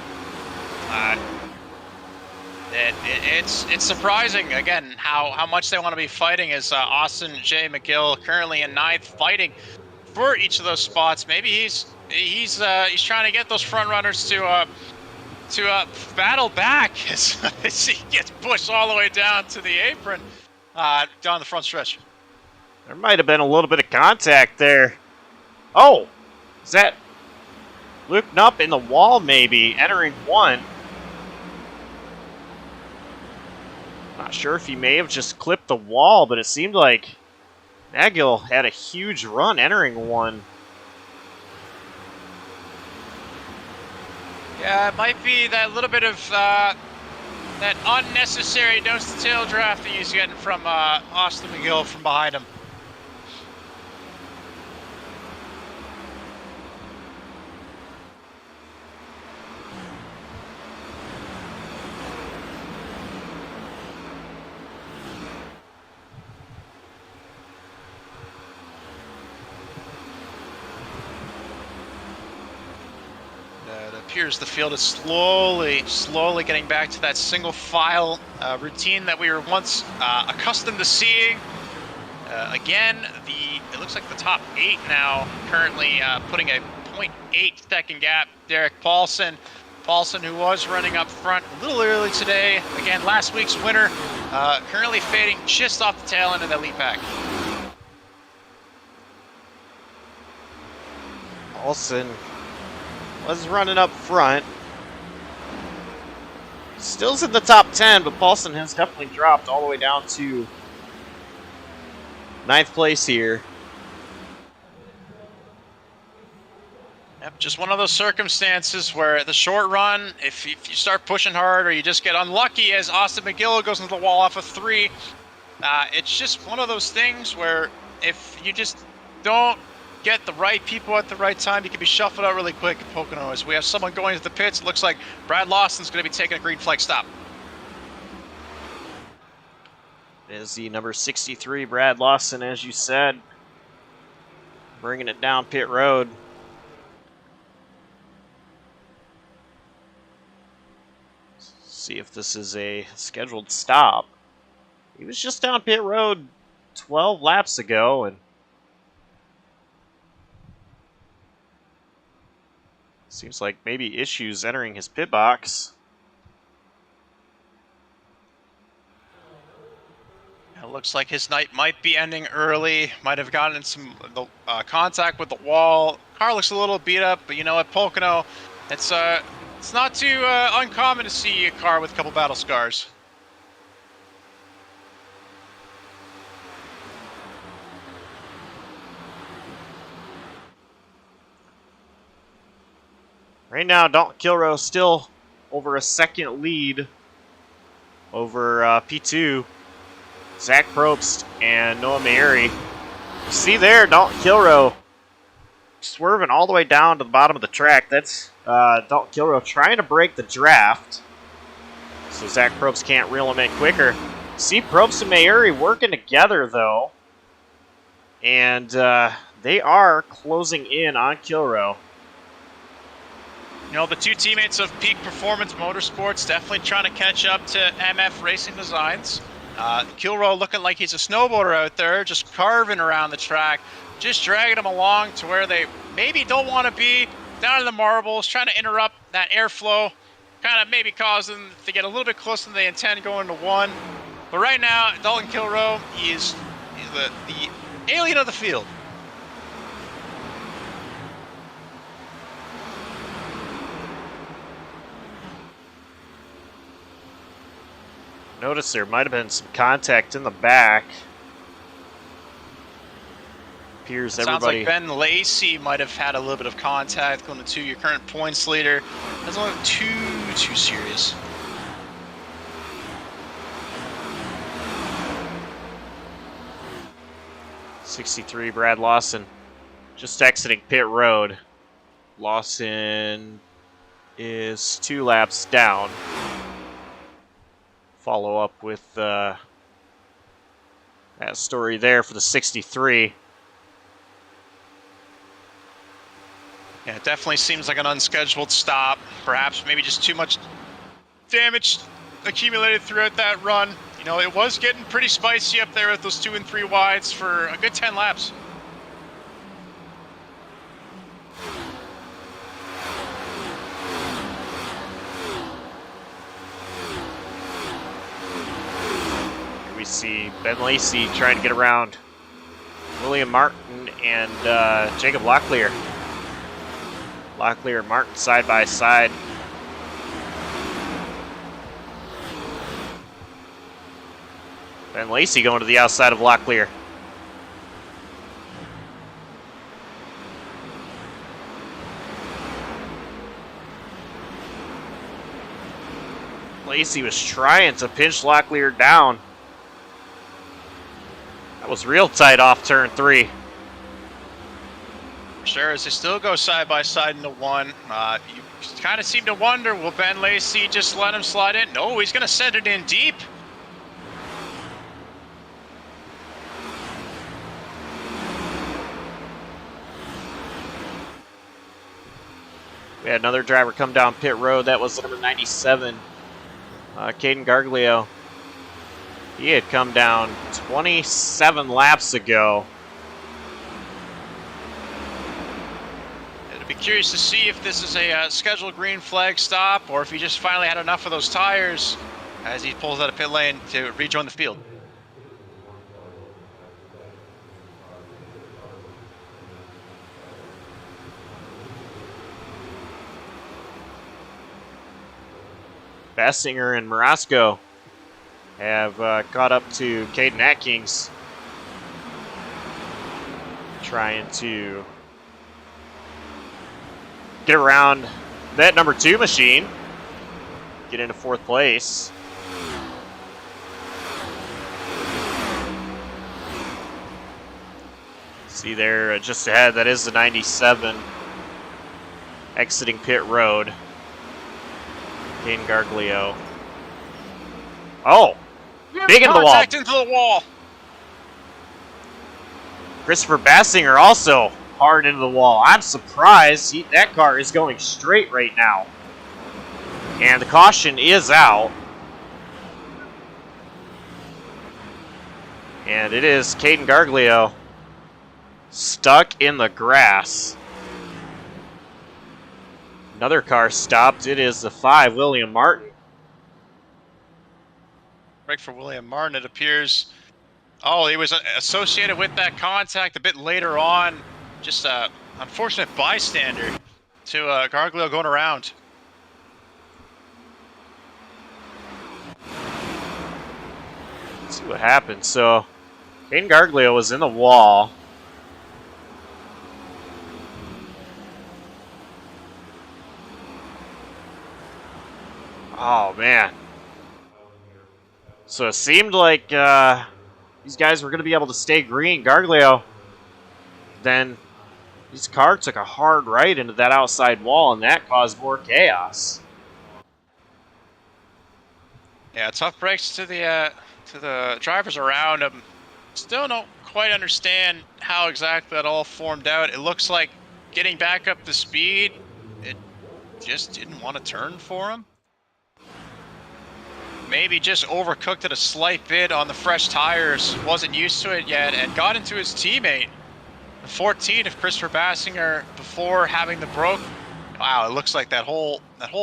It's surprising, again, how much they want to be fighting as Austin J. McGill currently in 9th, fighting for each of those spots. Maybe he's trying to get those front runners to battle back as he gets pushed all the way down to the apron, down the front stretch. There might have been a little bit of contact there. Oh, is that Luke Knupp in the wall maybe, entering 1. Not sure if he may have just clipped the wall, but it seemed like Magill had a huge run entering 1. Yeah, it might be that little bit of that unnecessary nose-to-tail draft that he's getting from Austin McGill from behind him. Appears the field is slowly getting back to that single file routine that we were once accustomed to seeing. Again, it looks like the top 8 now currently putting a 0.8 second gap. Derek Paulson, who was running up front a little early today. Again, last week's winner, currently fading just off the tail end of that lead pack. Paulson was running up front. Still's in the top 10, but Paulson has definitely dropped all the way down to 9th place here. Yep, just one of those circumstances where the short run, if you start pushing hard or you just get unlucky as Austin McGill goes into the wall off of 3, it's just one of those things where if you just don't get the right people at the right time, you can be shuffled out really quick at Pocono. As we have someone going to the pits, it looks like Brad Lawson's going to be taking a green flag stop. It is the number 63, Brad Lawson, as you said, bringing it down pit road. See if this is a scheduled stop. He was just down pit road 12 laps ago, and seems like maybe issues entering his pit box. It looks like his night might be ending early. Might have gotten in some contact with the wall. Car looks a little beat up, but you know at Pocono, it's not too uncommon to see a car with a couple battle scars. Right now, Dalton Kilroe still over a second lead over P2. Zach Probst and Noah Mayeri. You see there, Dalton Kilroe swerving all the way down to the bottom of the track. That's Dalton Kilroe trying to break the draft, so Zach Probst can't reel him in quicker. See Probst and Mayeri working together, though, and they are closing in on Kilroe. You know, the 2 teammates of Peak Performance Motorsports definitely trying to catch up to MF Racing Designs. Kilroe looking like he's a snowboarder out there, just carving around the track, just dragging them along to where they maybe don't want to be, down in the marbles, trying to interrupt that airflow, kind of maybe cause them to get a little bit closer than they intend going to 1. But right now, Dalton Kilroe is the alien of the field. Notice there might have been some contact in the back. Appears It sounds everybody. like Ben Lacey might have had a little bit of contact going to your current points leader. Doesn't look too serious. '63 Brad Lawson just exiting pit road. Lawson is 2 laps down. Follow up with that story there for the 63. Yeah, it definitely seems like an unscheduled stop. Perhaps maybe just too much damage accumulated throughout that run. You know, it was getting pretty spicy up there with those 2 and 3 wides for a good 10 laps. Here we see Ben Lacey trying to get around William Martin and Jacob Locklear. Locklear and Martin side by side. Ben Lacey going to the outside of Locklear. Lacey was trying to pinch Locklear down. That was real tight off turn 3. Sure, as they still go side by side into 1. You kind of seem to wonder, will Ben Lacey just let him slide in? No, he's going to send it in deep. We had another driver come down pit road. That was number 97, Caden Garglio. He had come down 27 laps ago. Be curious to see if this is a scheduled green flag stop or if he just finally had enough of those tires as he pulls out of pit lane to rejoin the field. Bassinger and Marasco have caught up to Caden Atkins, trying to get around that number 2 machine, get into 4th place. See there just ahead, that is the 97 exiting pit road. Caden Garglio. Oh, big into the wall. Contact into the wall. Christopher Bassinger also hard into the wall. I'm surprised that car is going straight right now. And the caution is out. And it is Caden Garglio stuck in the grass. Another car stopped. It is the 5, William Martin. Break for William Martin, it appears. Oh, he was associated with that contact a bit later on. Just an unfortunate bystander to Garglio going around. Let's see what happened. So, Caden Garglio was in the wall. Oh, man. So it seemed like these guys were going to be able to stay green. Garglio, then his car took a hard right into that outside wall, and that caused more chaos. Yeah, tough breaks to the drivers around him. Still don't quite understand how exactly that all formed out. It looks like getting back up to speed, it just didn't want to turn for him. Maybe just overcooked it a slight bit on the fresh tires, wasn't used to it yet, and got into his teammate, the 14 of Christopher Bassinger, before having the broke. Wow, it looks like that whole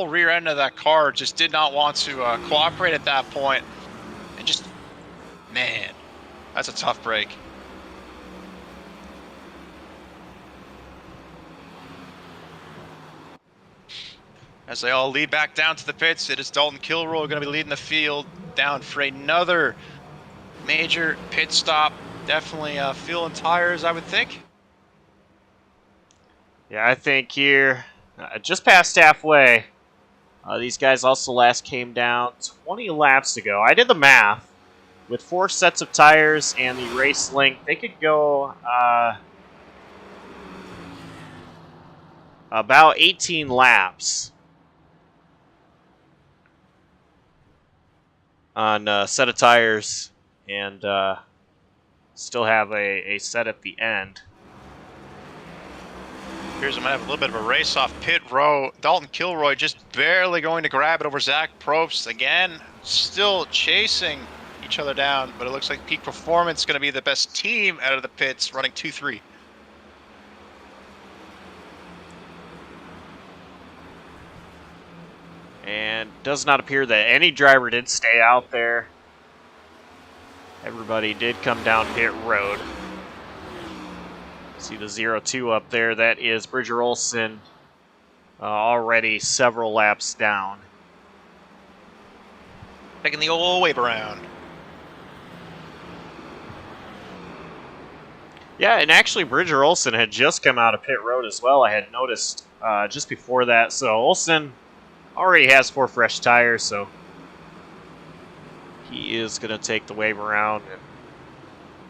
rear end of that car just did not want to cooperate at that point. And just, man, that's a tough break. As they all lead back down to the pits, it is Dalton Kilroy going to be leading the field. down for another major pit stop. Definitely fuel and tires, I would think. Yeah, I think here, just past halfway, these guys also last came down 20 laps ago. I did the math. With 4 sets of tires and the race length, they could go about 18 laps on a set of tires and still have a set at the end. Appears I might have a little bit of a race off pit row. Dalton Kilroy just barely going to grab it over Zach Probst. Again, still chasing each other down, but it looks like Peak Performance is going to be the best team out of the pits, running 2-3. And does not appear that any driver did stay out there. Everybody did come down pit road. See the 0-2 up there. That is Bridger Olson, already several laps down. Taking the old wave around. Yeah, and actually Bridger Olson had just come out of pit road as well. I had noticed just before that. So Olson already has 4 fresh tires, so he is going to take the wave around and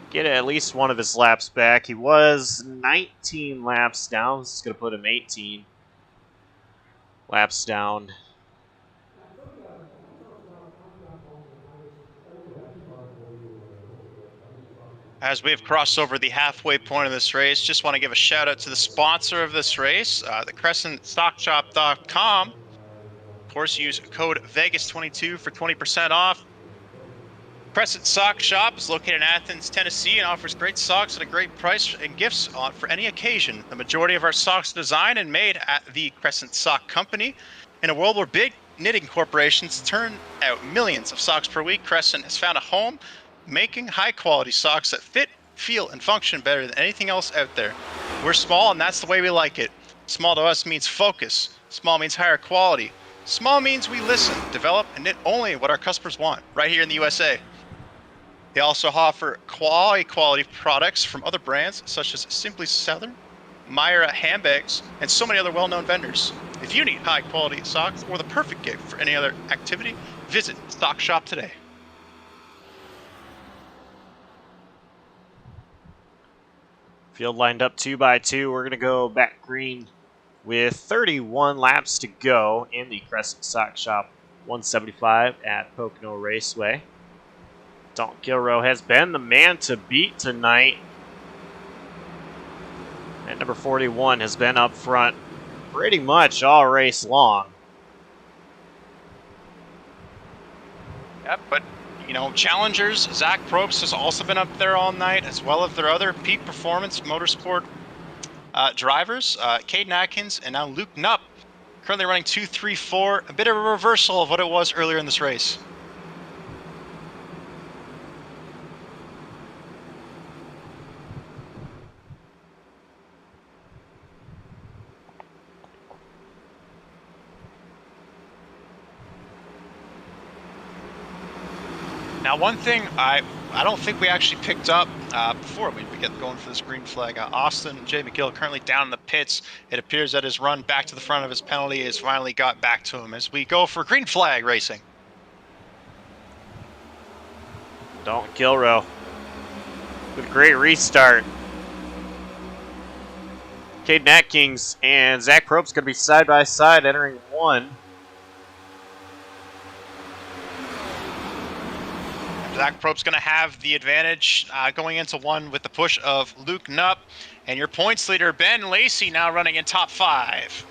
get at least one of his laps back. He was 19 laps down. This is going to put him 18 laps down. As we've crossed over the halfway point of this race, just want to give a shout out to the sponsor of this race, the CrescentSockShop.com. Of course, use code Vegas22 for 20% off. Crescent Sock Shop is located in Athens, Tennessee, and offers great socks at a great price and gifts for any occasion. The majority of our socks are designed and made at the Crescent Sock Company. In a world where big knitting corporations turn out millions of socks per week, Crescent has found a home making high-quality socks that fit, feel, and function better than anything else out there. We're small, and that's the way we like it. Small to us means focus. Small means higher quality. Small means we listen, develop, and knit only what our customers want, right here in the USA. They also offer quality products from other brands, such as Simply Southern, Myra handbags, and so many other well-known vendors. If you need high-quality socks or the perfect gift for any other activity, visit Stock Shop today. Field lined up 2 by 2. We're going to go back green with 31 laps to go in the Crescent Sock Shop 175 at Pocono Raceway. Dalton Kilroy has been the man to beat tonight. And number 41 has been up front pretty much all race long. Yep, but you know, challengers, Zach Probst has also been up there all night, as well as their other Peak Performance Motorsport drivers, Caden Atkins and now Luke Knupp, currently running 2-3-4, a bit of a reversal of what it was earlier in this race. Now, one thing I don't think we actually picked up before we get going for this green flag. Austin J. McGill currently down in the pits. It appears that his run back to the front of his penalty has finally got back to him as we go for green flag racing. Dalton Kilroy with a great restart. Caden Atkins and Zach Probst going to be side by side entering 1. Zach Probst's going to have the advantage going into 1 with the push of Luke Knupp. And your points leader, Ben Lacey, now running in top 5.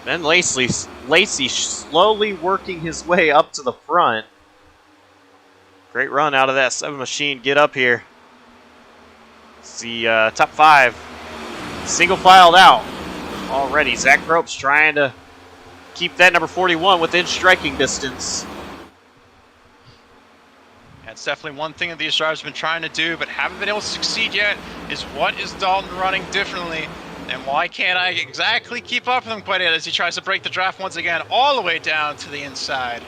Ben Lacey slowly working his way up to the front. Great run out of that 7 machine. Get up here. It's the top 5. Single filed out already. Zach Probst trying to keep that number 41 within striking distance. That's definitely one thing that these drivers have been trying to do, but haven't been able to succeed yet, is what is Dalton running differently, and why can't I exactly keep up with him quite yet as he tries to break the draft once again all the way down to the inside.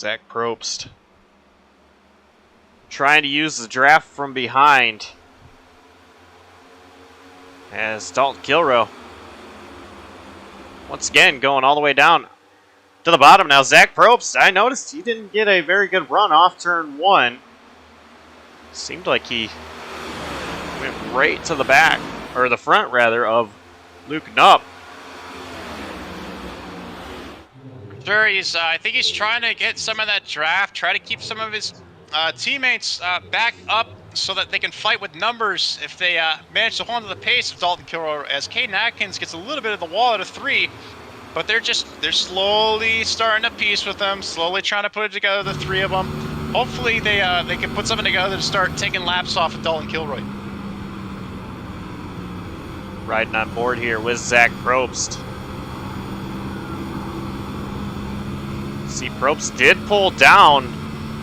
Zach Probst trying to use the draft from behind as Dalton Kilrow once again going all the way down to the bottom. Now Zach Probst, I noticed he didn't get a very good run off turn 1. Seemed like he went right to the back, or the front rather, of Luke Knupp. Sure, I think he's trying to get some of that draft, try to keep some of his teammates back up so that they can fight with numbers if they manage to hold on to the pace of Dalton Kilroy, as Caden Atkins gets a little bit of the wall at a 3, but they're slowly starting to piece with them, slowly trying to put it together, the 3 of them. Hopefully they can put something together to start taking laps off of Dalton Kilroy. Riding on board here with Zach Probst. See, Probst did pull down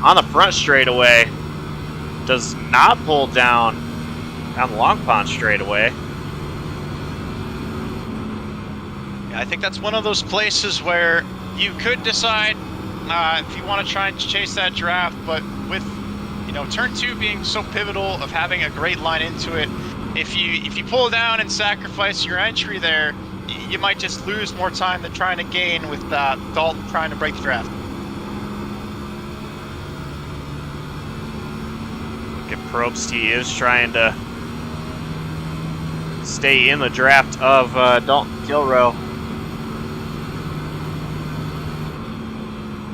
on the front straightaway. Does not pull down on the Long Pond straightaway. Yeah, I think that's one of those places where you could decide if you want to try and chase that draft, but with turn 2 being so pivotal of having a great line into it, if you pull down and sacrifice your entry there, you might just lose more time than trying to gain with Dalton trying to break the draft. Look at Probst, he is trying to stay in the draft of Dalton Kilrow.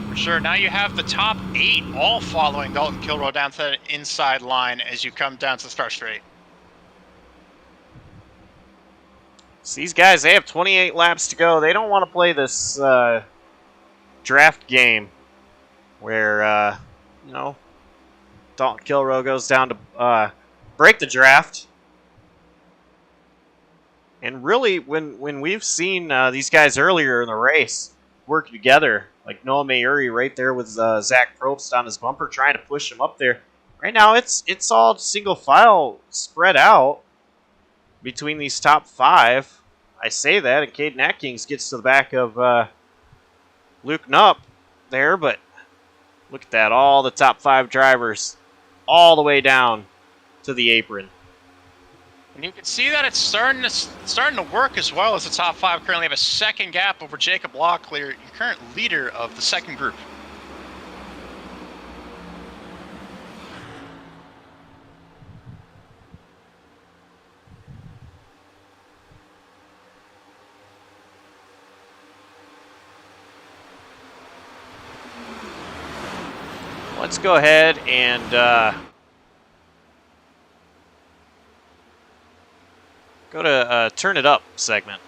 For sure, now you have the top 8 all following Dalton Kilroy down to the inside line as you come down to the start straight. So these guys, they have 28 laps to go. They don't want to play this draft game where, Dalton Kilroy goes down to break the draft. And really, when we've seen these guys earlier in the race work together, like Noah Mayuri right there with Zach Probst on his bumper trying to push him up there. Right now, it's all single file spread out between these top 5. I say that, and Caden Atkins gets to the back of Luke Knupp there, but look at that, all the top 5 drivers all the way down to the apron. And you can see that it's starting to work as well, as the top 5 currently have a second gap over Jacob Locklear, your current leader of the second group. Let's go ahead and go to Turn It Up segment.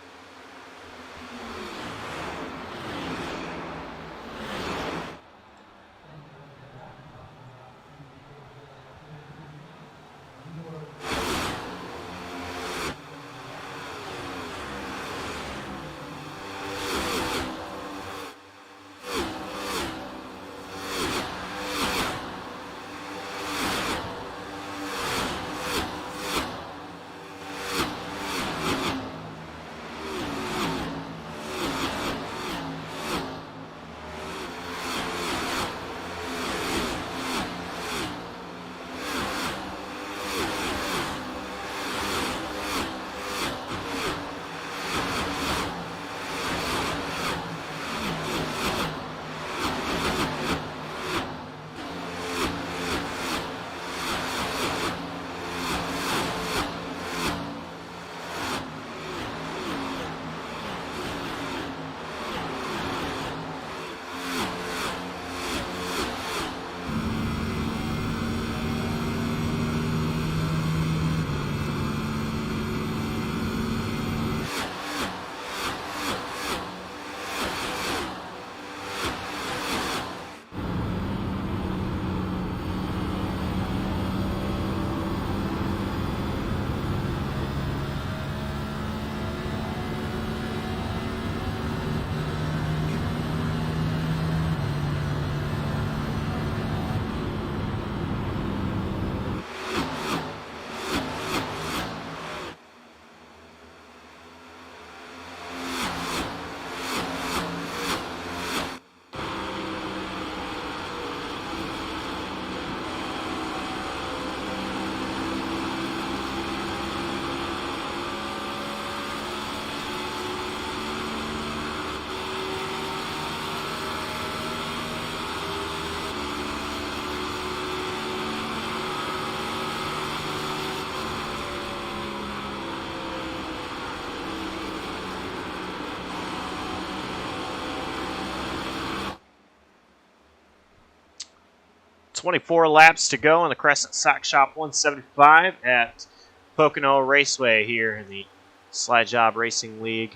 24 laps to go in the Crescent Sock Shop 175 at Pocono Raceway here in the Slide Jawb Racing League.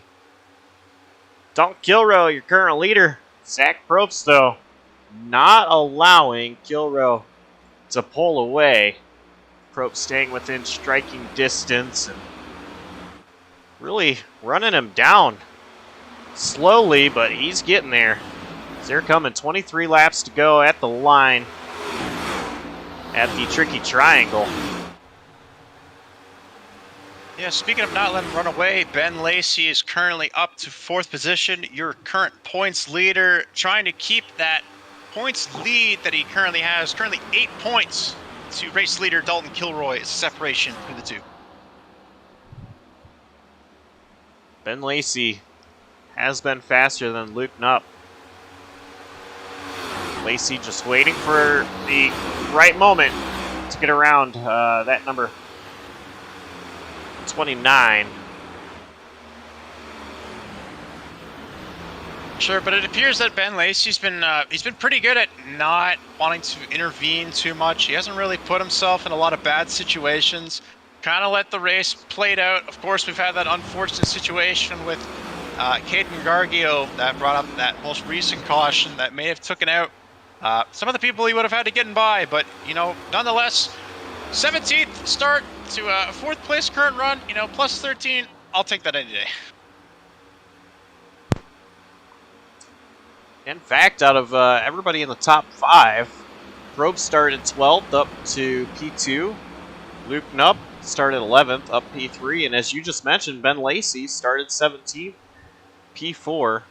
Dalton Kilrow, your current leader. Zach Probst, though, not allowing Kilrow to pull away. Probst staying within striking distance and really running him down slowly, but he's getting there. They're coming. 23 laps to go at the line at the tricky triangle. Yeah, speaking of not letting him run away, Ben Lacey is currently up to 4th position, your current points leader, trying to keep that points lead that he currently has. Currently 8 points to race leader Dalton Kilroy's separation between the two. Ben Lacey has been faster than Luke Knupp. Lacey just waiting for the right moment to get around that number 29. Sure, but it appears that Ben Lacey's been he's been pretty good at not wanting to intervene too much. He hasn't really put himself in a lot of bad situations. Kind of let the race played out. Of course, we've had that unfortunate situation with Caden Gargio that brought up that most recent caution that may have taken out some of the people he would have had to get by. But, you know, nonetheless, 17th start to a 4th place current run, you know, plus 13. I'll take that any day. In fact, out of everybody in the top 5, Probst started 12th up to P2. Luke Knupp started 11th up P3. And as you just mentioned, Ben Lacey started 17th, P4.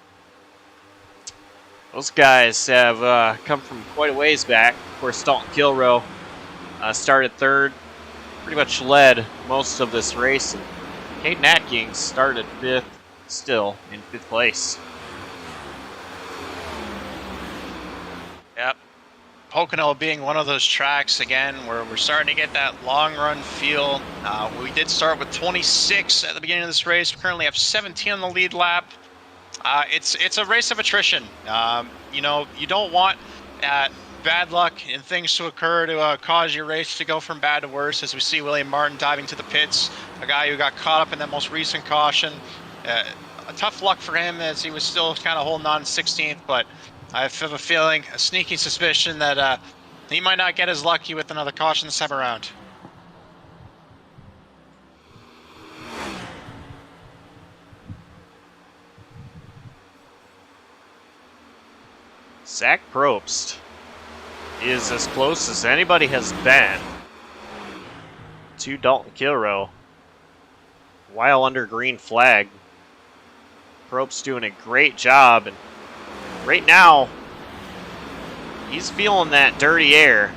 Those guys have come from quite a ways back. Of course, Dalton Kilrow started 3rd, pretty much led most of this race. And Caden Atkins started 5th, still in 5th place. Yep. Pocono being one of those tracks, again, where we're starting to get that long run feel. We did start with 26 at the beginning of this race. We currently have 17 on the lead lap. It's a race of attrition. You know, you don't want bad luck and things to occur to cause your race to go from bad to worse, as we see William Martin diving to the pits, a guy who got caught up in that most recent caution. A tough luck for him, as he was still kind of holding on 16th, but I have a feeling, a sneaky suspicion that he might not get as lucky with another caution this time around. Zach Probst is as close as anybody has been to Dalton Kilrow while under green flag. Probst doing a great job, and right now he's feeling that dirty air,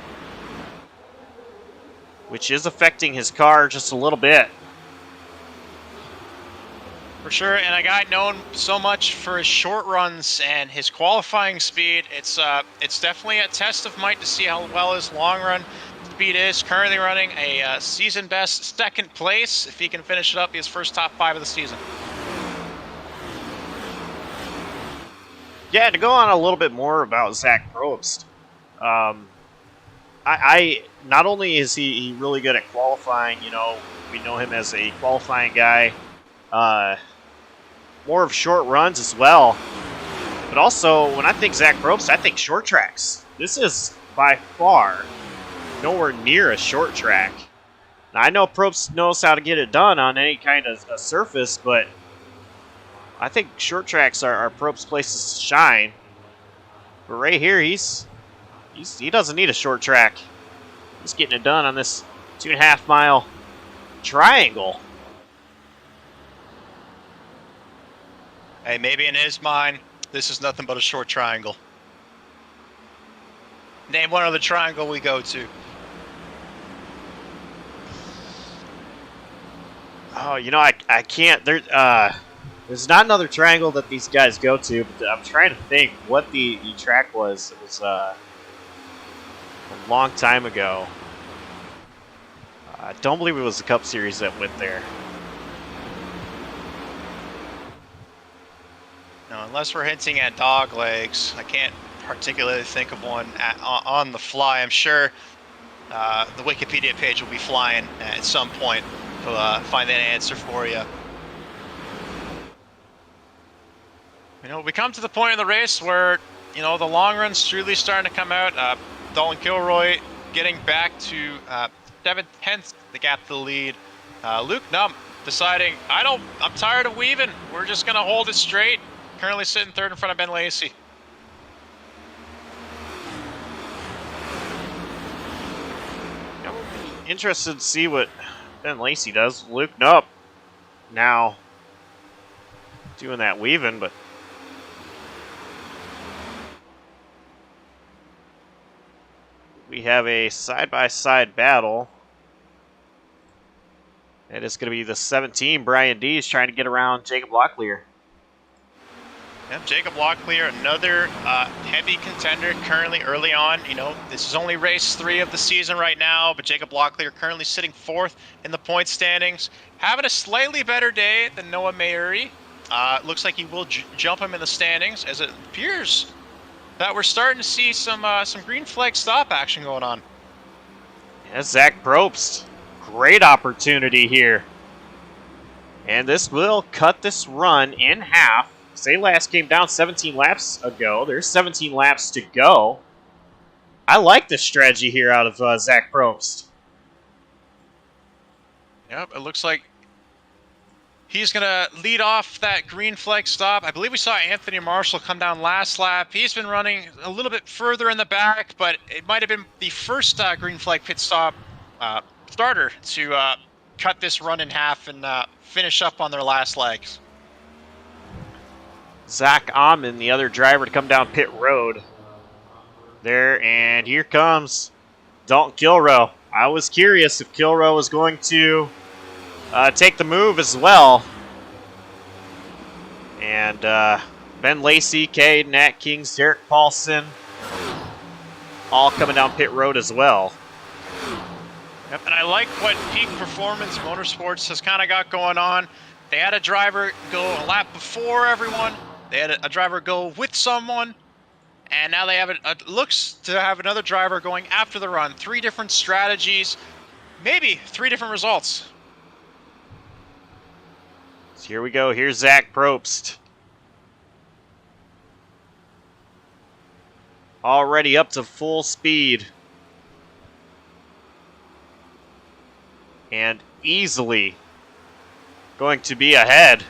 which is affecting his car just a little bit. For sure, and a guy known so much for his short runs and his qualifying speed, it's definitely a test of might to see how well his long run speed is. Currently running a season best 2nd place. If he can finish it up, his first top 5 of the season. Yeah, to go on a little bit more about Zach Probst, I not only is he really good at qualifying, you know, we know him as a qualifying guy, more of short runs as well. But also, when I think Zach Probst, I think short tracks. This is by far nowhere near a short track. Now, I know Probst knows how to get it done on any kind of a surface, but I think short tracks are Probst's places to shine. But right here, he doesn't need a short track. He's getting it done on this 2.5 mile triangle. Hey, maybe in his mind, this is nothing but a short triangle. Name one other triangle we go to. Oh, you know, I can't. There's not another triangle that these guys go to, but I'm trying to think what the track was. It was a long time ago. I don't believe it was the Cup Series that went there. No, unless we're hinting at dog legs, I can't particularly think of one on the fly. I'm sure the Wikipedia page will be flying at some point to find that answer for you. You know, we come to the point in the race where, you know, the long run's truly starting to come out. Dalton Kilroy getting back to 7th, 10th, the gap to the lead. Luke Nump deciding, I'm tired of weaving. We're just going to hold it straight. Currently sitting 3rd in front of Ben Lacey. Interested to see what Ben Lacey does. Luke Nump now doing that weaving, but we have a side-by-side battle. And it's going to be the 17, Brian Dees, trying to get around Jacob Locklear. Yep, Jacob Locklear, another heavy contender currently early on. You know, this is only race 3 of the season right now, but Jacob Locklear currently sitting 4th in the point standings. Having a slightly better day than Noah Mayuri. Looks like he will jump him in the standings, as it appears that we're starting to see some green flag stop action going on. Yeah, Zach Probst, great opportunity here. And this will cut this run in half. Say last came down 17 laps ago. There's 17 laps to go. I like the strategy here out of Zach Probst. Yep, it looks like he's going to lead off that green flag stop. I believe we saw Anthony Marshall come down last lap. He's been running a little bit further in the back, but it might have been the first green flag pit stop starter to cut this run in half and finish up on their last legs. Zach Amman, the other driver, to come down pit road there, and here comes Dalton Kilroy. I was curious if Kilroy was going to take the move as well. And Ben Lacey, Caden Atkins, Derek Paulson, all coming down pit road as well. Yep, and I like what Peak Performance Motorsports has kind of got going on. They had a driver go a lap before everyone. They had a driver go with someone, and now they have looks to have another driver going after the run. 3 different strategies, maybe 3 different results. So here we go. Here's Zach Probst. Already up to full speed. And easily going to be ahead.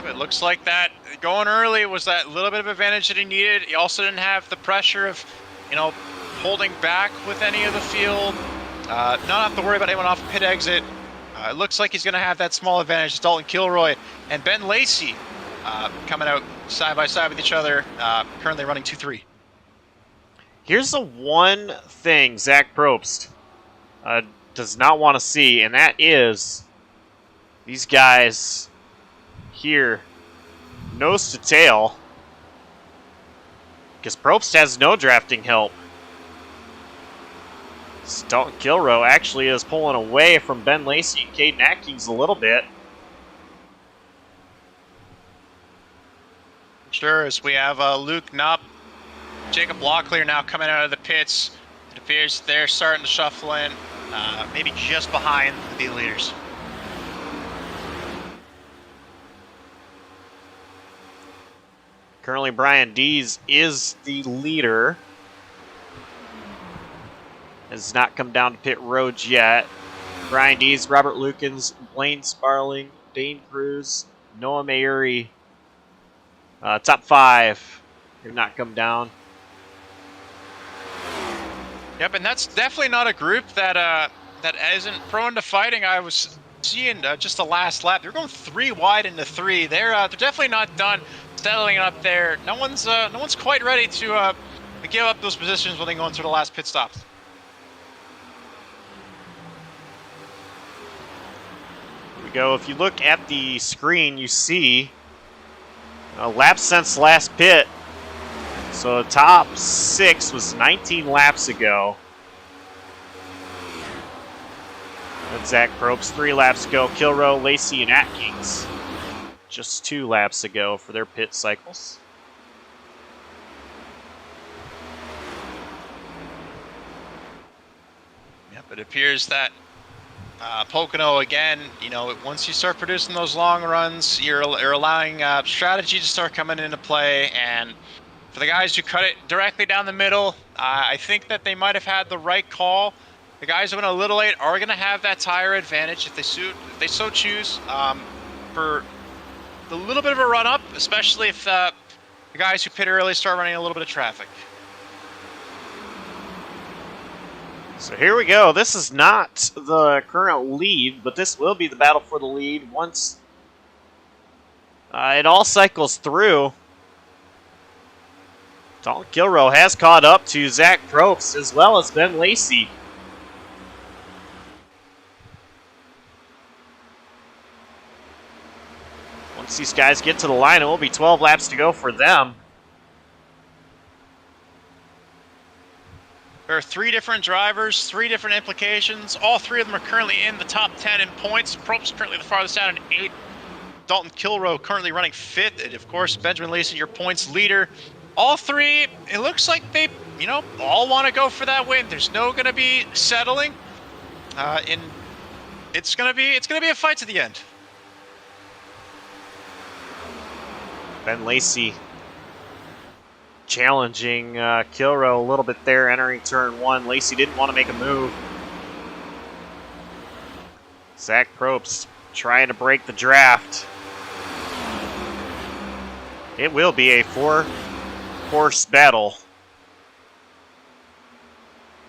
It looks like that going early was that little bit of advantage that he needed. He also didn't have the pressure of, you know, holding back with any of the field. Not have to worry about anyone off pit exit. It looks like he's going to have that small advantage. Dalton Kilroy and Ben Lacey coming out side by side with each other, currently running 2-3. Here's the one thing Zach Probst does not want to see, and that is these guys here, nose to tail, because Probst has no drafting help. Dalton Kilroy actually is pulling away from Ben Lacey and Caden Atkins a little bit. Sure, as we have Luke Nupp, Jacob Locklear now coming out of the pits. It appears they're starting to shuffle in, maybe just behind the leaders. Currently, Brian Dees is the leader. Has not come down to pit roads yet. Brian Dees, Robert Lukens, Blaine Sparling, Dane Cruz, Noah Mayuri. Top 5 have not come down. Yep, and that's definitely not a group that isn't prone to fighting. I was seeing just the last lap. They're going 3 wide into 3. They're definitely not done settling up there. No one's quite ready to give up those positions when they go into the last pit stops. Here we go. If you look at the screen, you see laps since last pit. So the top 6 was 19 laps ago. And Zach Probst, 3 laps to go. Kilrow, Lacey, and Atkins. Just 2 laps to go for their pit cycles. Yep, it appears that Pocono, again, you know, once you start producing those long runs, you're allowing strategy to start coming into play. And for the guys who cut it directly down the middle, I think that they might have had the right call. The guys who went a little late are going to have that tire advantage if they so choose for a little bit of a run up, especially if the guys who pit early start running a little bit of traffic. So here we go. This is not the current lead, but this will be the battle for the lead once it all cycles through. Dalton Kilrow has caught up to Zach Probst as well as Ben Lacey. Once these guys get to the line, it will be 12 laps to go for them. There are 3 different drivers, 3 different implications. All 3 of them are currently in the top 10 in points. Probst currently the farthest down in 8th. Dalton Kilrow currently running 5th. And of course, Benjamin Lacey, your points leader. All 3, it looks like they, you know, all want to go for that win. There's no going to be settling. It's going to be a fight to the end. Ben Lacey challenging Kilrow a little bit there, entering turn 1. Lacey didn't want to make a move. Zach Probst trying to break the draft. It will be a 4-horse battle.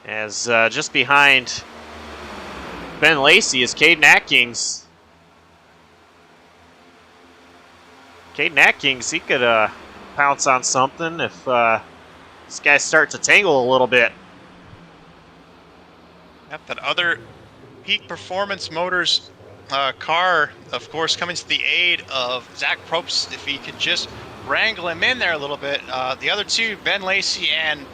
As just behind Ben Lacey is Caden Atkins. Caden Atkins, he could pounce on something if these guys start to tangle a little bit. Yep, that other Peak Performance Motors car, of course, coming to the aid of Zach Probst if he could just wrangle him in there a little bit. The other 2, Ben Lacey and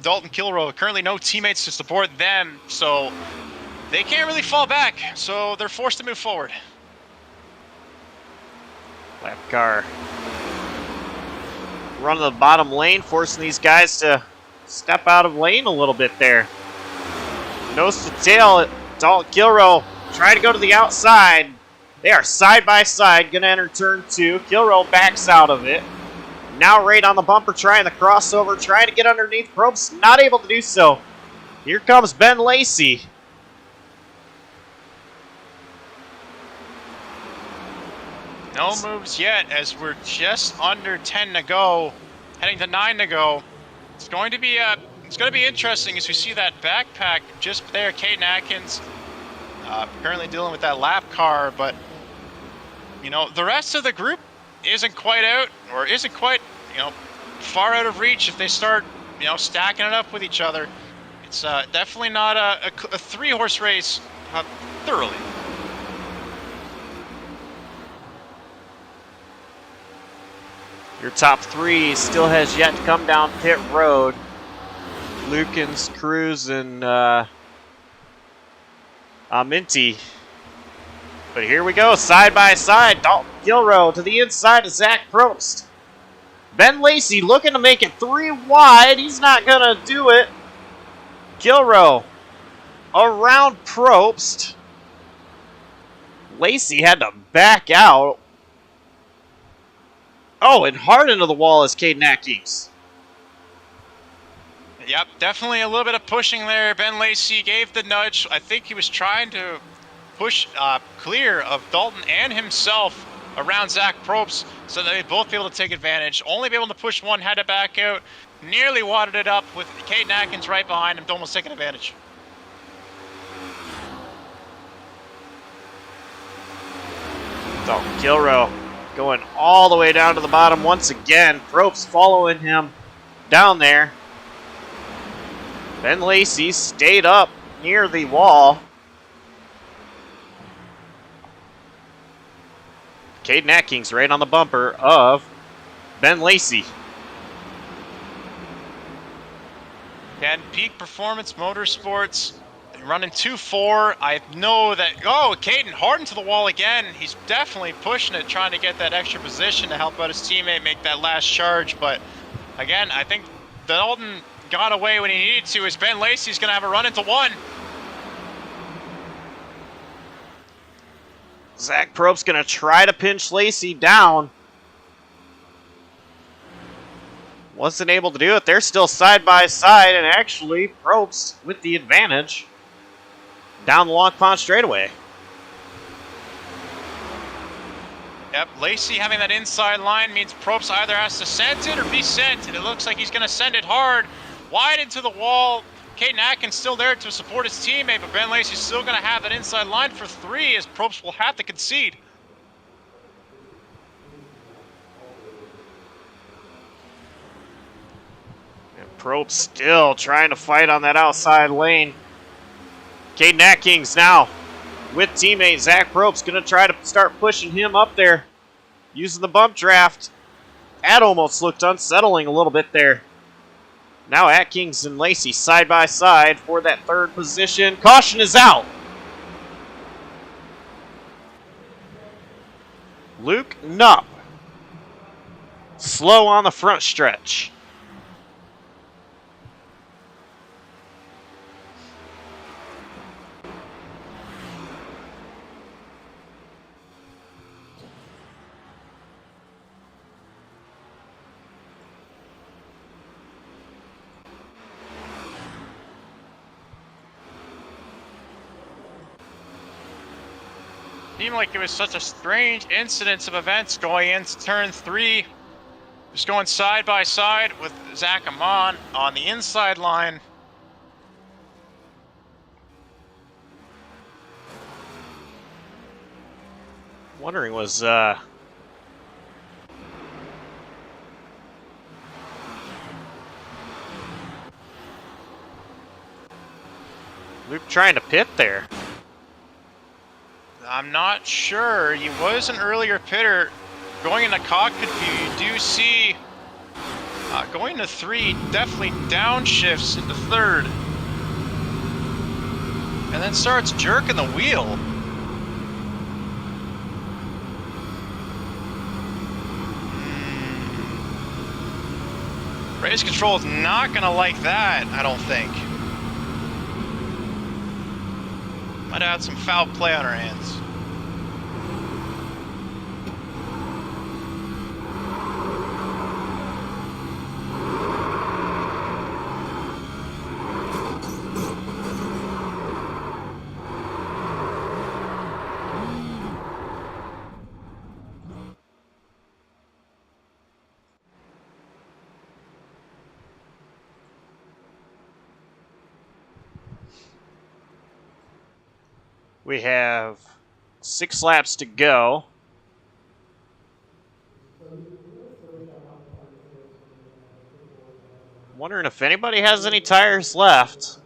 Dalton Kilrow, currently no teammates to support them, so they can't really fall back, so they're forced to move forward. Lap car running the bottom lane, forcing these guys to step out of lane a little bit there. Nose to tail, Dalton Kilrow trying to go to the outside. They are side by side, going to enter turn 2. Kilrow backs out of it. Now right on the bumper, trying the crossover, trying to get underneath. Probst not able to do so. Here comes Ben Lacey. No moves yet, as we're just under 10 to go, heading to 9 to go. It's going to be interesting as we see that backpack just there. Caden Atkins currently dealing with that lap car, but you know the rest of the group isn't quite out, or isn't quite far out of reach if they start stacking it up with each other. It's definitely not a 3-horse race thoroughly. Your top 3 still has yet to come down pit road. Lukens, Cruz, and Minty. But here we go, side by side. Dalton Kilrow to the inside of Zach Probst. Ben Lacey looking to make it 3 wide. He's not going to do it. Kilrow around Probst. Lacey had to back out. Oh, and hard into the wall is Caden Atkins. Yep, definitely a little bit of pushing there. Ben Lacey gave the nudge. I think he was trying to push clear of Dalton and himself around Zach Probst so that they'd both be able to take advantage. Only be able to push one, had to back out. Nearly wadded it up with Caden Atkins right behind him, almost taking advantage. Dalton Kilrow going all the way down to the bottom once again. Probst following him down there. Ben Lacey stayed up near the wall. Caden Atkins right on the bumper of Ben Lacey. And Peak Performance Motorsports, running 2-4. I know that, oh, Caden hard into the wall again. He's definitely pushing it, trying to get that extra position to help out his teammate make that last charge. But again, I think Dalton got away when he needed to, as Ben Lacey's going to have a run into one. Zach Probst's going to try to pinch Lacey down. Wasn't able to do it. They're still side by side, and actually Probst with the advantage down the Long Pond straightaway. Yep, Lacey having that inside line means Probst either has to send it or be sent, and it looks like he's going to send it hard, wide into the wall. Caden Atkins still there to support his teammate, but Ben Lacey's still going to have that inside line for 3, as Probst will have to concede. Probst still trying to fight on that outside lane. Caden Atkins now with teammate Zach Probst going to try to start pushing him up there using the bump draft. That almost looked unsettling a little bit there. Now Atkins and Lacey side by side for that 3rd position. Caution is out. Luke Knupp slow on the front stretch. Seemed like it was such a strange incidence of events going into turn 3. Just going side by side with Zach Amon on the inside line. Wondering was Luke trying to pit there. I'm not sure. He was an earlier pitter. Going into cockpit view, you do see going to 3, definitely downshifts into 3rd. And then starts jerking the wheel. Race control is not going to like that, I don't think. Might have had some foul play on our hands. We have 6 laps to go. Wondering if anybody has any tires left.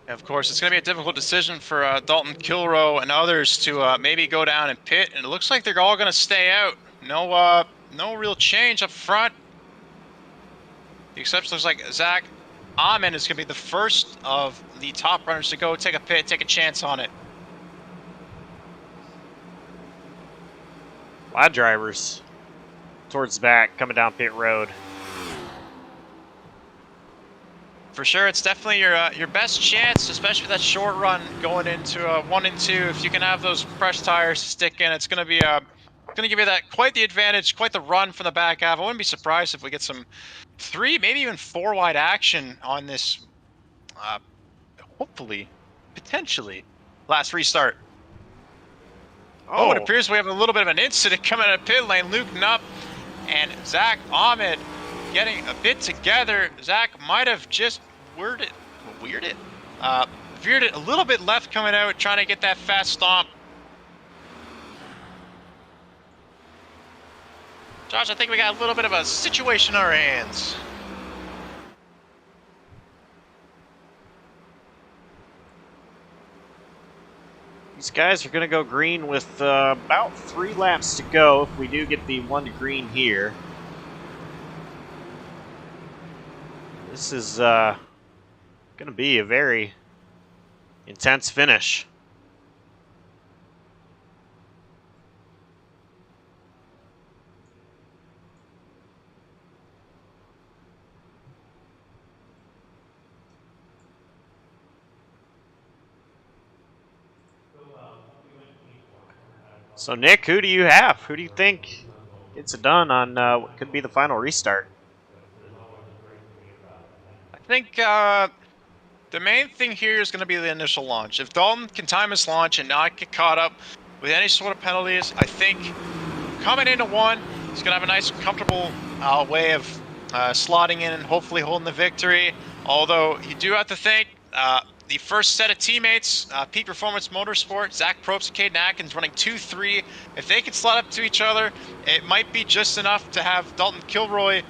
Of course, it's going to be a difficult decision for Dalton Kilroe and others to maybe go down and pit, and it looks like they're all going to stay out. No real change up front. The exception looks like Zach Amon is going to be the first of the top runners to go take a pit, take a chance on it. A lot of drivers towards the back coming down pit road. For sure, it's definitely your best chance, especially with that short run going into 1 and 2. If you can have those fresh tires to stick in, it's going to be going to give you that quite the advantage, quite the run from the back half. I wouldn't be surprised if we get some 3, maybe even 4 wide action on this. Hopefully, potentially, last restart. Oh, it appears we have a little bit of an incident coming out of pit lane. Luke Knupp and Zach Ahmed getting a bit together. Zach might have just veered it a little bit left coming out, trying to get that fast stomp. Josh, I think we got a little bit of a situation on our hands. These guys are going to go green with about 3 laps to go if we do get the 1 to green here. This is going to be a very intense finish. So, Nick, who do you have? Who do you think gets it done on what could be the final restart? I think the main thing here is going to be the initial launch. If Dalton can time his launch and not get caught up with any sort of penalties, I think coming into one, he's going to have a nice, comfortable way of slotting in and hopefully holding the victory. Although you do have to think the first set of teammates, Peak Performance Motorsport, Zach Probst and Caden Atkins running 2-3. If they can slot up to each other, it might be just enough to have Dalton Kilroy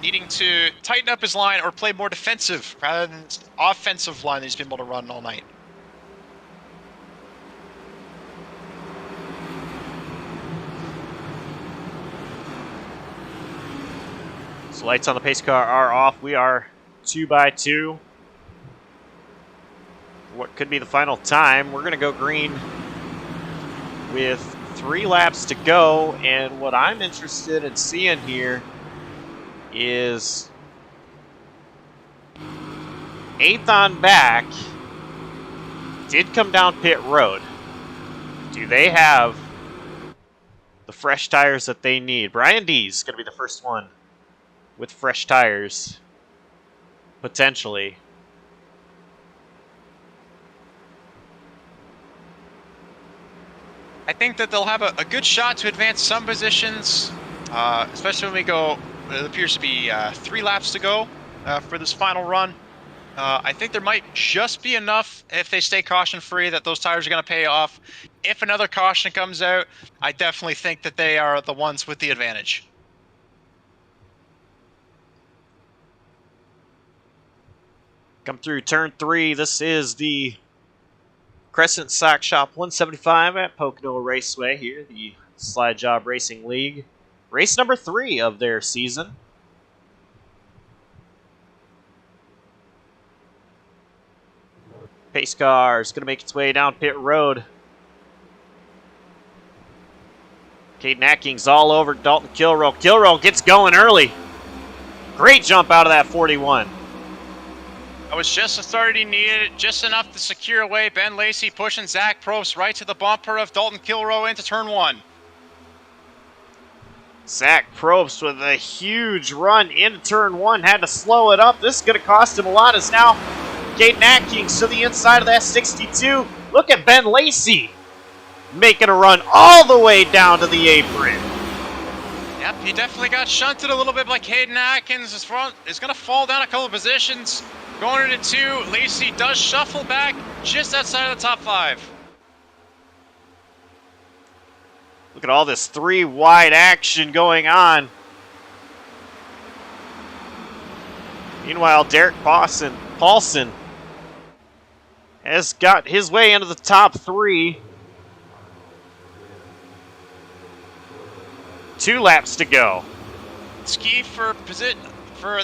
needing to tighten up his line or play more defensive rather than offensive line that he's been able to run all night. So lights on the pace car are off. We are 2 by 2. What could be the final time? We're going to go green with 3 laps to go. And what I'm interested in seeing here is 8th on back did come down pit road. Do they have the fresh tires that they need? Brian D's going to be the first one with fresh tires, potentially. I think that they'll have a good shot to advance some positions, especially when we go, it appears to be 3 laps to go for this final run. I think there might just be enough, if they stay caution-free, that those tires are going to pay off. If another caution comes out, I definitely think that they are the ones with the advantage. Come through turn 3. This is the Crescent Sock Shop 175 at Pocono Raceway here, the Slide Jawb Racing League. Race number 3 of their season. Pace car is going to make its way down pit road. Caden Atkins all over Dalton Kilroy. Kilroy gets going early. Great jump out of that 41. That was just the start he needed, just enough to secure away Ben Lacey, pushing Zach Probst right to the bumper of Dalton Kilroy into turn 1. Zach Probst with a huge run into turn 1, had to slow it up. This is going to cost him a lot as now Caden Atkins to the inside of that 62. Look at Ben Lacey making a run all the way down to the apron. Yep, he definitely got shunted a little bit by Caden Atkins. Is going to fall down a couple of positions. Going into 2, Lacey does shuffle back just outside of the top 5. Look at all this 3 wide action going on. Meanwhile, Derek Paulson has got his way into the top 3. 2 laps to go. Ski for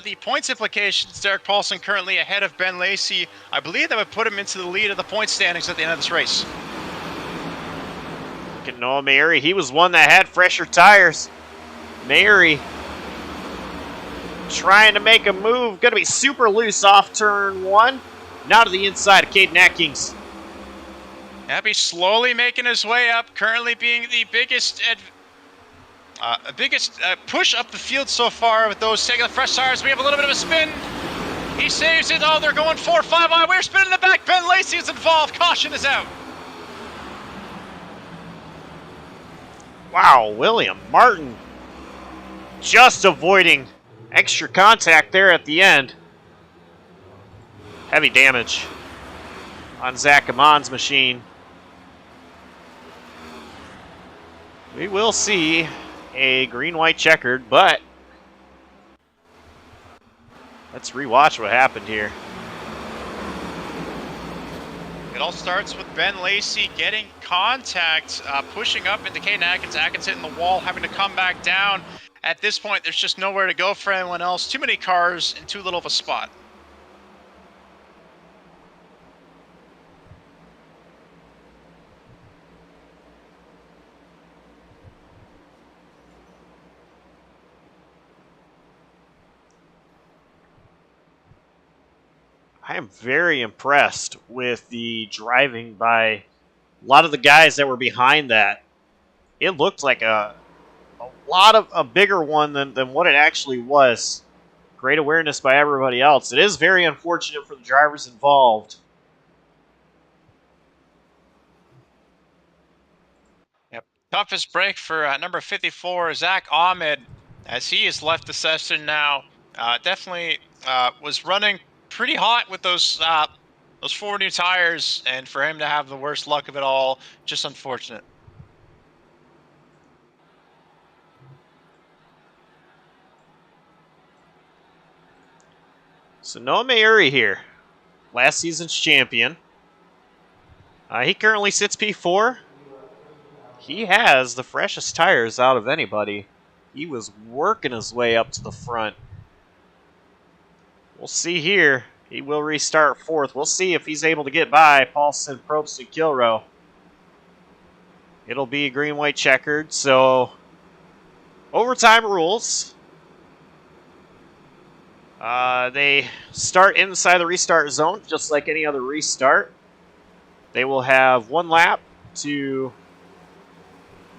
the points implications, Derek Paulson currently ahead of Ben Lacey. I believe that would put him into the lead of the point standings at the end of this race. Look at Noah Mary. He was one that had fresher tires. Mary trying to make a move. Going to be super loose off turn 1. Now to the inside of Caden Atkins. Abby slowly making his way up, currently being the biggest push up the field so far with those taking the fresh tires. We have a little bit of a spin. He saves it. Oh, they're going 4-5 wide. We're spinning the back. Ben Lacey is involved. Caution is out. Wow, William Martin just avoiding extra contact there at the end. Heavy damage on Zach Amon's machine. We will see a green-white checkered, but let's rewatch what happened here. It all starts with Ben Lacey getting contact, pushing up into Caden Atkins. Atkins hitting the wall, having to come back down. At this point, there's just nowhere to go for anyone else. Too many cars in too little of a spot. I am very impressed with the driving by a lot of the guys that were behind that. It looked like a lot of a bigger one than what it actually was. Great awareness by everybody else. It is very unfortunate for the drivers involved. Yep. Toughest break for number 54, Zach Ahmed, as he has left the session now. Definitely was running pretty hot with those 4 new tires, and for him to have the worst luck of it all, just unfortunate. So Noah Mayuri here, last season's champion. He currently sits P4. He has the freshest tires out of anybody. He was working his way up to the front. We'll see here. He will restart 4th. We'll see if he's able to get by Paulson, Probst, and Kilrow. It'll be green-white checkered, so overtime rules. They start inside the restart zone, just like any other restart. They will have 1 lap to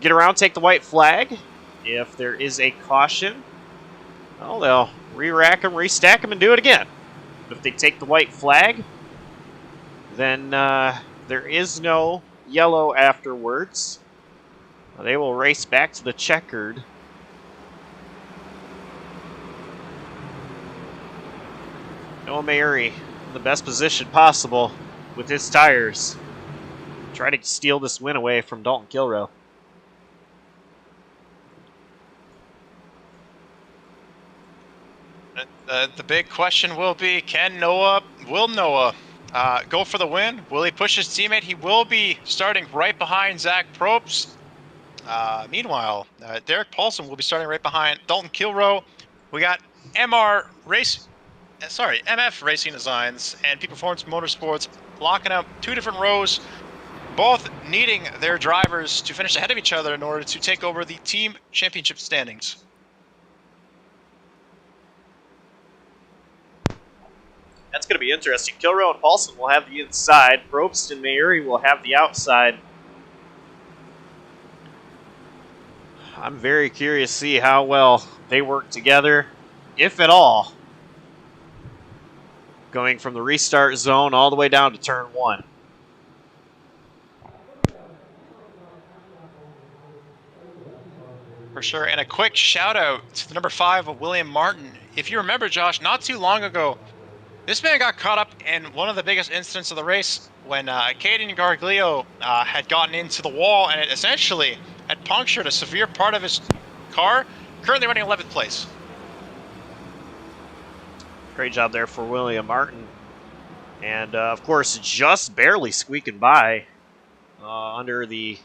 get around, take the white flag. If there is a caution, well, they'll re-rack them, restack them, and do it again. If they take the white flag, then there is no yellow afterwards. They will race back to the checkered. Noah Mayuri in the best position possible with his tires. Try to steal this win away from Dalton Kilrow. The big question will be, will Noah go for the win? Will he push his teammate? He will be starting right behind Zach Probst. Meanwhile, Derek Paulson will be starting right behind Dalton Kilrow. We got MF Racing Designs and Peak Performance Motorsports locking up 2 different rows, both needing their drivers to finish ahead of each other in order to take over the team championship standings. That's going to be interesting. Kilrow and Paulson will have the inside. Probst and Mayuri will have the outside. I'm very curious to see how well they work together, if at all, going from the restart zone all the way down to turn 1. For sure, and a quick shout out to the number 5 of William Martin. If you remember, Josh, not too long ago, this man got caught up in one of the biggest incidents of the race when Caden Garglio had gotten into the wall, and it essentially had punctured a severe part of his car. Currently running 11th place. Great job there for William Martin. And, of course, just barely squeaking by under the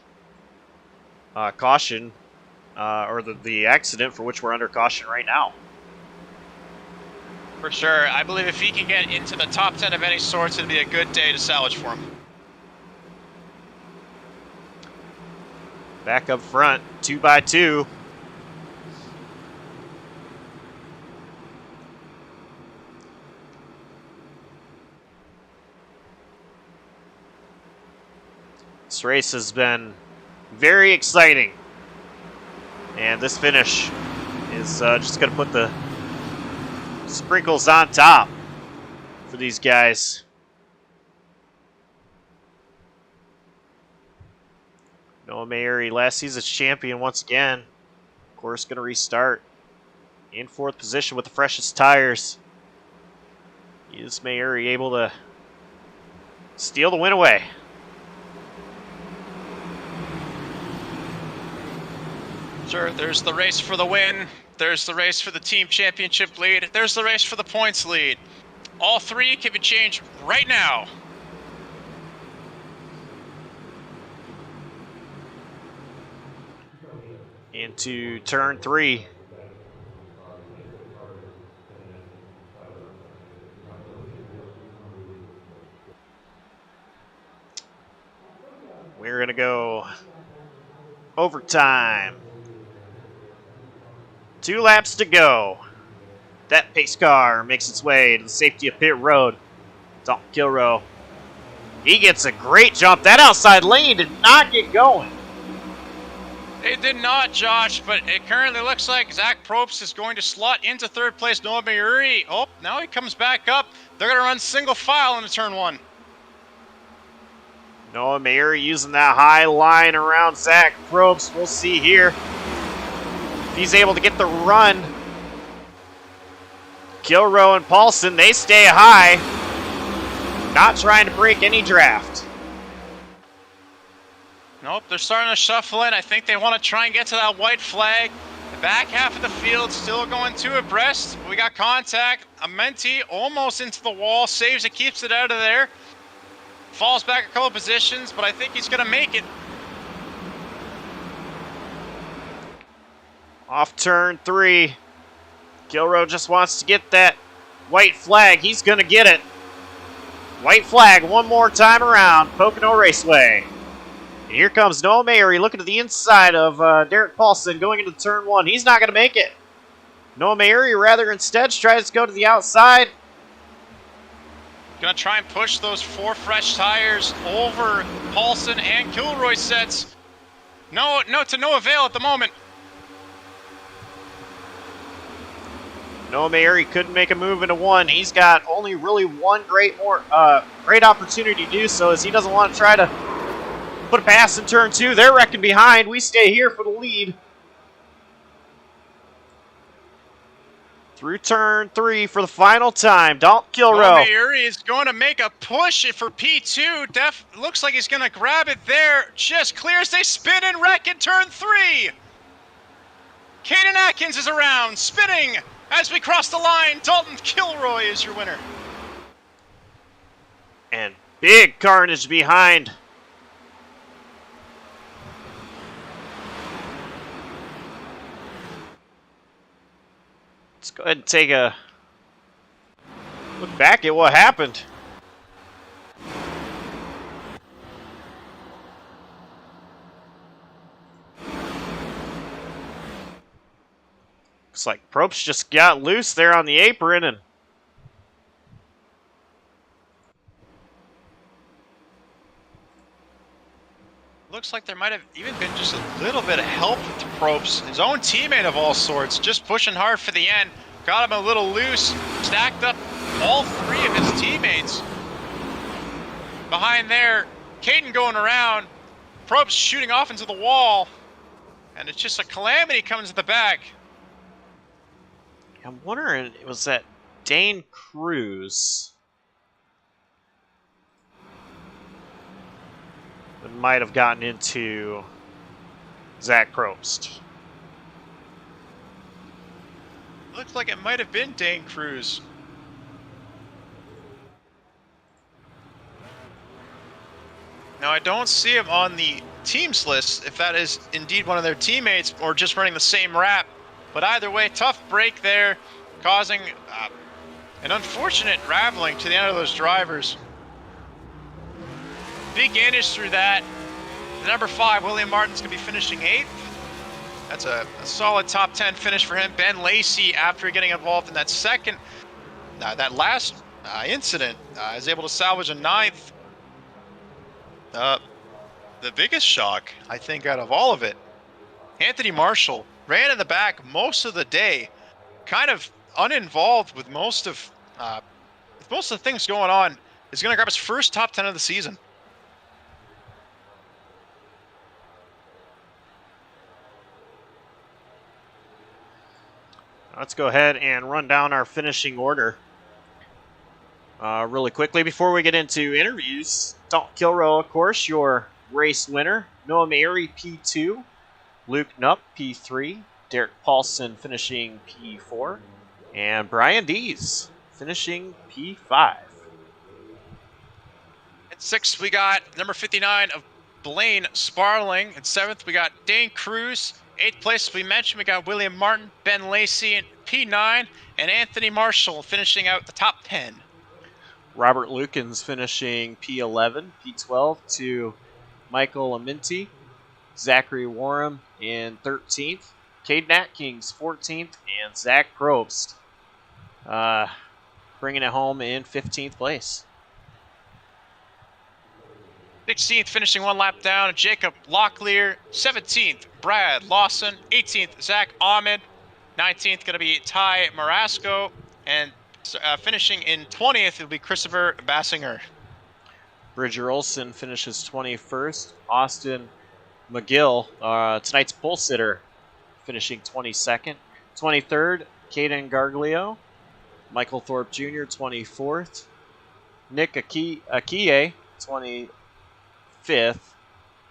caution, or the accident for which we're under caution right now. For sure. I believe if he can get into the top 10 of any sorts, it'll be a good day to salvage for him. Back up front, 2x2. This race has been very exciting. And this finish is just going to put the sprinkles on top for these guys. Noah Mayuri, last season's champion once again. Of course, going to restart in 4th position with the freshest tires. Is Mayuri able to steal the win away? Sure, there's the race for the win. There's the race for the team championship lead. There's the race for the points lead. All 3 can be changed right now. Into turn 3. We're going to go overtime. 2 laps to go. That pace car makes its way to the safety of pit road. Dalton Kilrow. He gets a great jump. That outside lane did not get going. It did not, Josh, but it currently looks like Zach Probst is going to slot into 3rd place. Noah Mayuri. Oh, now he comes back up. They're going to run single file into turn 1. Noah Mayuri using that high line around Zach Probst. We'll see here if he's able to get the run. Kilrow and Paulson, they stay high. Not trying to break any draft. Nope, they're starting to shuffle in. I think they want to try and get to that white flag. The back half of the field still going 2 abreast. We got contact. Amenti almost into the wall. Saves it, keeps it out of there. Falls back a couple positions, but I think he's going to make it. Off turn 3. Kilrow just wants to get that white flag. He's going to get it. White flag one more time around Pocono Raceway. And here comes Noah Mayuri looking to the inside of Derek Paulson going into turn 1. He's not going to make it. Noah Mayuri rather instead tries to go to the outside. Gonna try and push those 4 fresh tires over Paulson and Kilroy sets. No, to no avail at the moment. Noah Mayuri couldn't make a move into 1. He's got only really one great opportunity to do so, as he doesn't want to try to put a pass in turn 2. They're wrecking behind. We stay here for the lead. Through turn 3 for the final time. Dalton Kilrow. Noah Mayuri is going to make a push for P2. Looks like he's going to grab it there. Just clears. They spin and wreck in turn 3. Caden Atkins is around, spinning as we cross the line. Dalton Kilroy is your winner. And big carnage behind. Let's go ahead and take a look back at what happened. Looks like Probst just got loose there on the apron and looks like there might have even been just a little bit of help to Probst, his own teammate of all sorts, just pushing hard for the end. Got him a little loose, stacked up all 3 of his teammates. Behind there, Caden going around, Probst shooting off into the wall, and it's just a calamity coming to the back. I'm wondering, was that Dane Cruz that might have gotten into Zach Probst? Looks like it might have been Dane Cruz. Now, I don't see him on the teams list, if that is indeed one of their teammates or just running the same wrap. But either way, tough break there, causing an unfortunate raveling to the end of those drivers. Big damage through that. The number 5, William Martin's going to be finishing 8th. That's a solid top 10 finish for him. Ben Lacey, after getting involved in that that last incident, is able to salvage a 9th. The biggest shock, I think, out of all of it, Anthony Marshall ran in the back most of the day, kind of uninvolved with most of the things going on. Is going to grab his first top 10 of the season. Let's go ahead and run down our finishing order really quickly before we get into interviews. Dalton Kilrow, of course, your race winner. Noah Mayuri, P2. Luke Knupp, P3. Derek Paulson finishing P4. And Brian Dees finishing P5. At 6th, we got number 59 of Blaine Sparling. At 7th, we got Dane Cruz. 8th place, as we mentioned, we got William Martin, Ben Lacey in P9, and Anthony Marshall finishing out the top 10. Robert Lukens finishing P11, P12 to Michael Aminti. Zachary Warham in 13th. Caden Atkins 14th. And Zach Probst bringing it home in 15th place. 16th, finishing one lap down, Jacob Locklear. 17th, Brad Lawson. 18th, Zach Ahmed. 19th, going to be Ty Marasco. And finishing in 20th, it will be Christopher Bassinger. Bridger Olson finishes 21st. Austin McGill, tonight's pole sitter, finishing 22nd. 23rd, Caden Garglio. Michael Thorpe Jr., 24th. Nick Akie, 25th.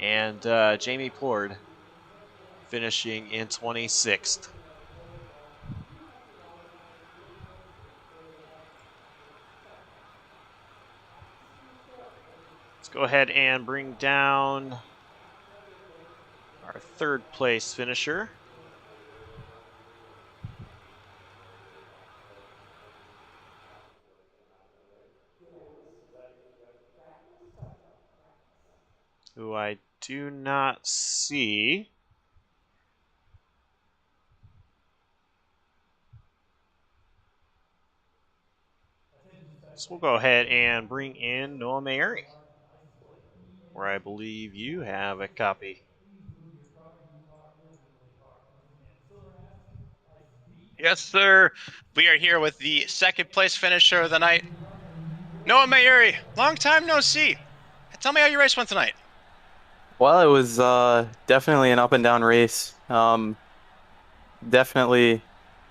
And Jamie Plord finishing in 26th. Let's go ahead and bring down our third place finisher. Who I do not see. So we'll go ahead and bring in Noah Mayeri, where I believe you have a copy. Yes, sir. We are here with the second place finisher of the night, Noah Mayeri. Long time no see. Tell me how your race went tonight. Well, it was definitely an up and down race. Definitely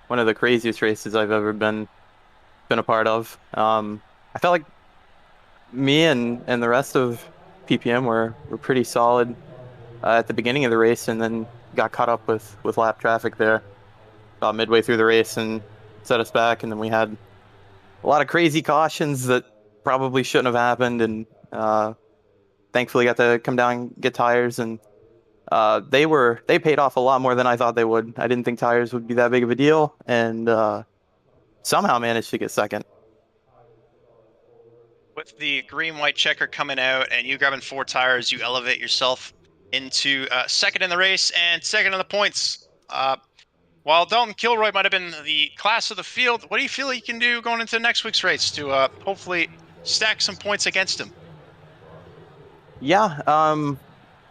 one of the craziest races I've ever been a part of. I felt like me and the rest of PPM were pretty solid at the beginning of the race, and then got caught up with lap traffic there about midway through the race and set us back. And then we had a lot of crazy cautions that probably shouldn't have happened, and thankfully got to come down and get tires, and they paid off a lot more than I thought they would. I didn't think tires would be that big of a deal, and somehow managed to get second. With the green-white checker coming out and you grabbing 4 tires, you elevate yourself into second in the race and second in the points. While Dalton Kilroy might have been the class of the field, what do you feel you can do going into next week's race to hopefully stack some points against him? Yeah,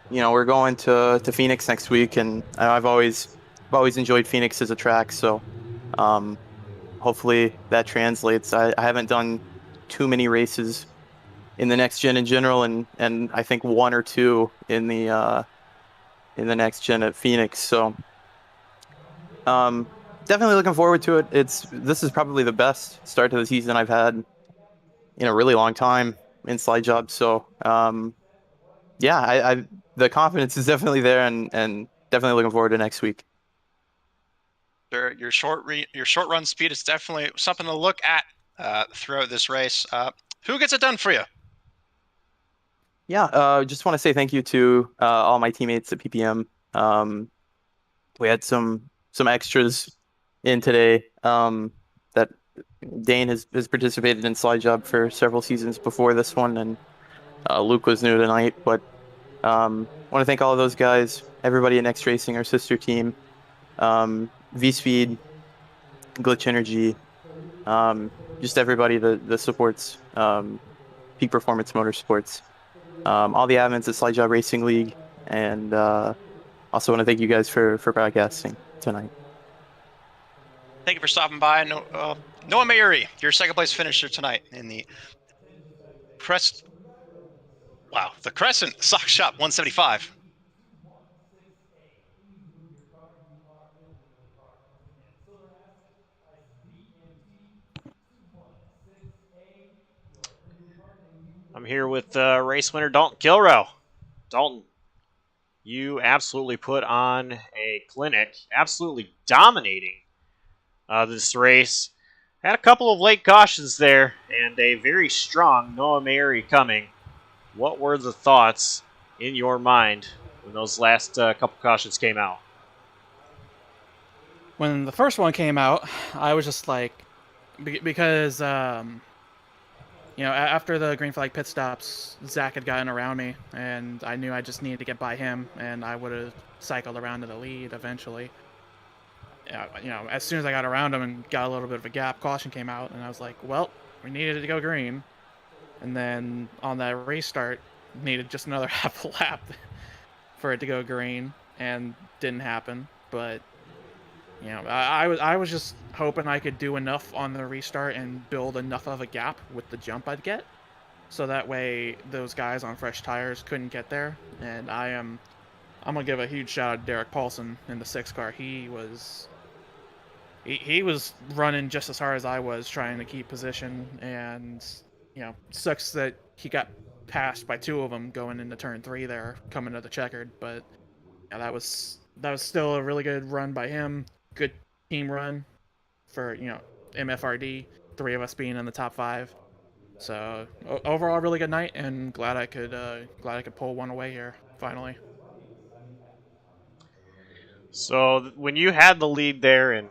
we're going to Phoenix next week, and I've always enjoyed Phoenix as a track, so hopefully that translates. I haven't done too many races in the next gen in general, and I think 1 or 2 in the next gen at Phoenix. So definitely looking forward to it. This is probably the best start to the season I've had in a really long time in Slide Jawb. So yeah, I the confidence is definitely there, and definitely looking forward to next week. Your short run speed is definitely something to look at throughout this race. Who gets it done for you? Yeah, just want to say thank you to all my teammates at PPM. We had some extras in today. That Dane has participated in Slide Jawb for several seasons before this one, and Luke was new tonight. But want to thank all of those guys, everybody at Next Racing, our sister team, V-Speed, Glitch Energy, just everybody that supports Peak Performance Motorsports, all the admins at Slide Jawb Racing League, and also want to thank you guys for broadcasting tonight. Thank you for stopping by. Noah Mayeri, your second place finisher tonight in the Crescent Sock Shop 175. I'm here with race winner Dalton Kilrow. Dalton, you absolutely put on a clinic, absolutely dominating this race. Had a couple of late cautions there, and a very strong Noah Mayeri coming. What were the thoughts in your mind when those last couple cautions came out? When the first one came out, I was just like, because After the green flag pit stops, Zach had gotten around me, and I knew I just needed to get by him, and I would have cycled around to the lead eventually. As soon as I got around him and got a little bit of a gap, caution came out, and I was like, well, we needed to go green. And then on that restart, needed just another half a lap for it to go green, and didn't happen. But I was just hoping I could do enough on the restart and build enough of a gap with the jump I'd get, so that way those guys on fresh tires couldn't get there. And I'm gonna give a huge shout out to Derek Paulson in the 6 car. He was running just as hard as I was trying to keep position, and sucks that he got passed by 2 of them going into turn 3 there, coming to the checkered. But that was still a really good run by him. Good team run for MFRD. 3 of us being in the top 5. So overall, really good night, and glad I could pull one away here finally. So when you had the lead there and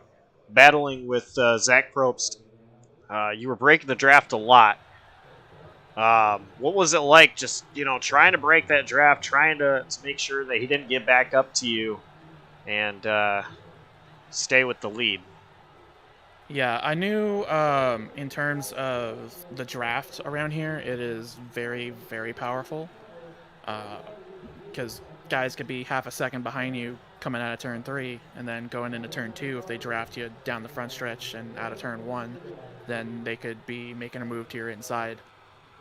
battling with Zach Probst, you were breaking the draft a lot. What was it like just, trying to break that draft, trying to make sure that he didn't get back up to you and stay with the lead? Yeah, I knew in terms of the draft around here, it is very, very powerful. Because guys could be half a second behind you coming out of turn 3, and then going into turn 2, if they draft you down the front stretch and out of turn 1, then they could be making a move to your inside.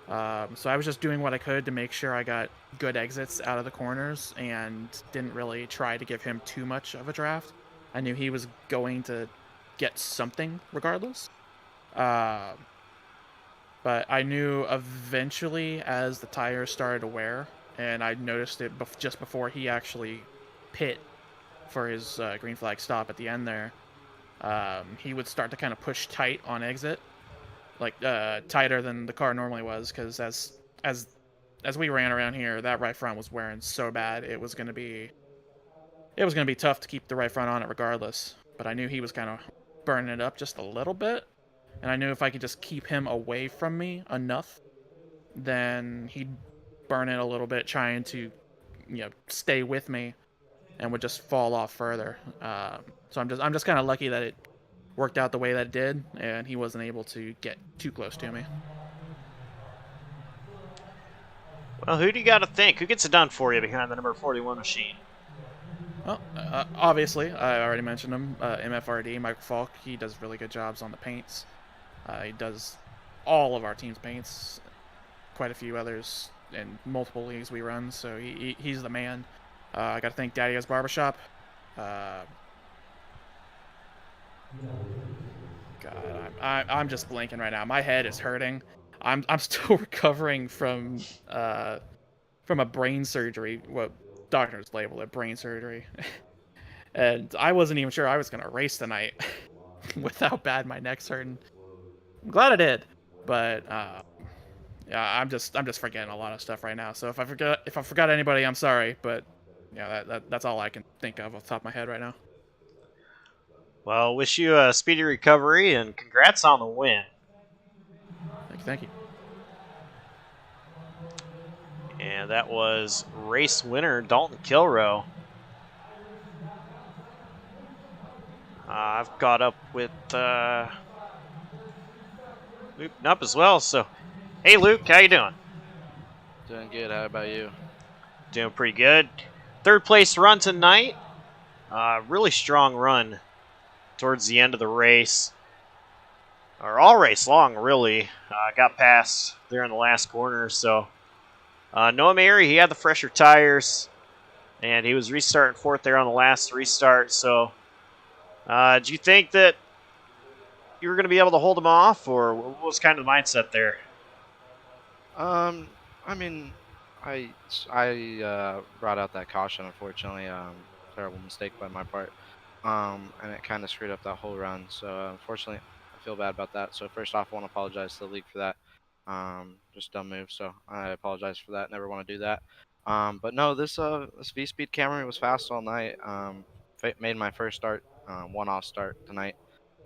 So I was just doing what I could to make sure I got good exits out of the corners and didn't really try to give him too much of a draft. I knew he was going to get something regardless. But I knew eventually, as the tires started to wear, and I noticed it just before he actually pit for his green flag stop at the end there, he would start to kind of push tight on exit, like tighter than the car normally was, because as we ran around here, that right front was wearing so bad it was gonna be tough to keep the right front on it regardless. But I knew he was kind of burning it up just a little bit, and I knew if I could just keep him away from me enough, then he'd burn it a little bit trying to stay with me, and would just fall off further. So I'm just kind of lucky that it worked out the way that it did, and he wasn't able to get too close to me. Well, who do you got to think? Who gets it done for you behind the number 41 machine? Well, obviously, I already mentioned him. MFRD, Michael Falk. He does really good jobs on the paints. He does all of our team's paints, quite a few others in multiple leagues we run, so he's the man. I got to thank Daddy-O's Barbershop. God, I'm just blinking right now. My head is hurting. I'm still recovering from a brain surgery. What doctors label it brain surgery, and I wasn't even sure I was gonna race tonight with how bad my neck's hurting. I'm glad I did, but yeah, I'm just forgetting a lot of stuff right now. So if I forgot anybody, I'm sorry, but yeah, that's all I can think of off the top of my head right now. Well, wish you a speedy recovery and congrats on the win. Thank you. And that was race winner Dalton Kilrow. I've caught up with Luke Nupp as well. So, hey Luke, how you doing? Doing good. How about you? Doing pretty good. Third place run tonight. Really strong run towards the end of the race. Or all race long, really. Got past there in the last corner. So, Noah Mary, he had the fresher tires. And he was restarting fourth there on the last restart. So, do you think that you were going to be able to hold him off? Or what was kind of the mindset there? I mean, I brought out that caution, unfortunately. Terrible mistake by my part. And it kind of screwed up that whole run. So, unfortunately, I feel bad about that. So, first off, I want to apologize to the league for that. Just dumb move. So, I apologize for that. Never want to do that. But no, this V-Speed Camry was fast all night. Made my first start, one-off start tonight,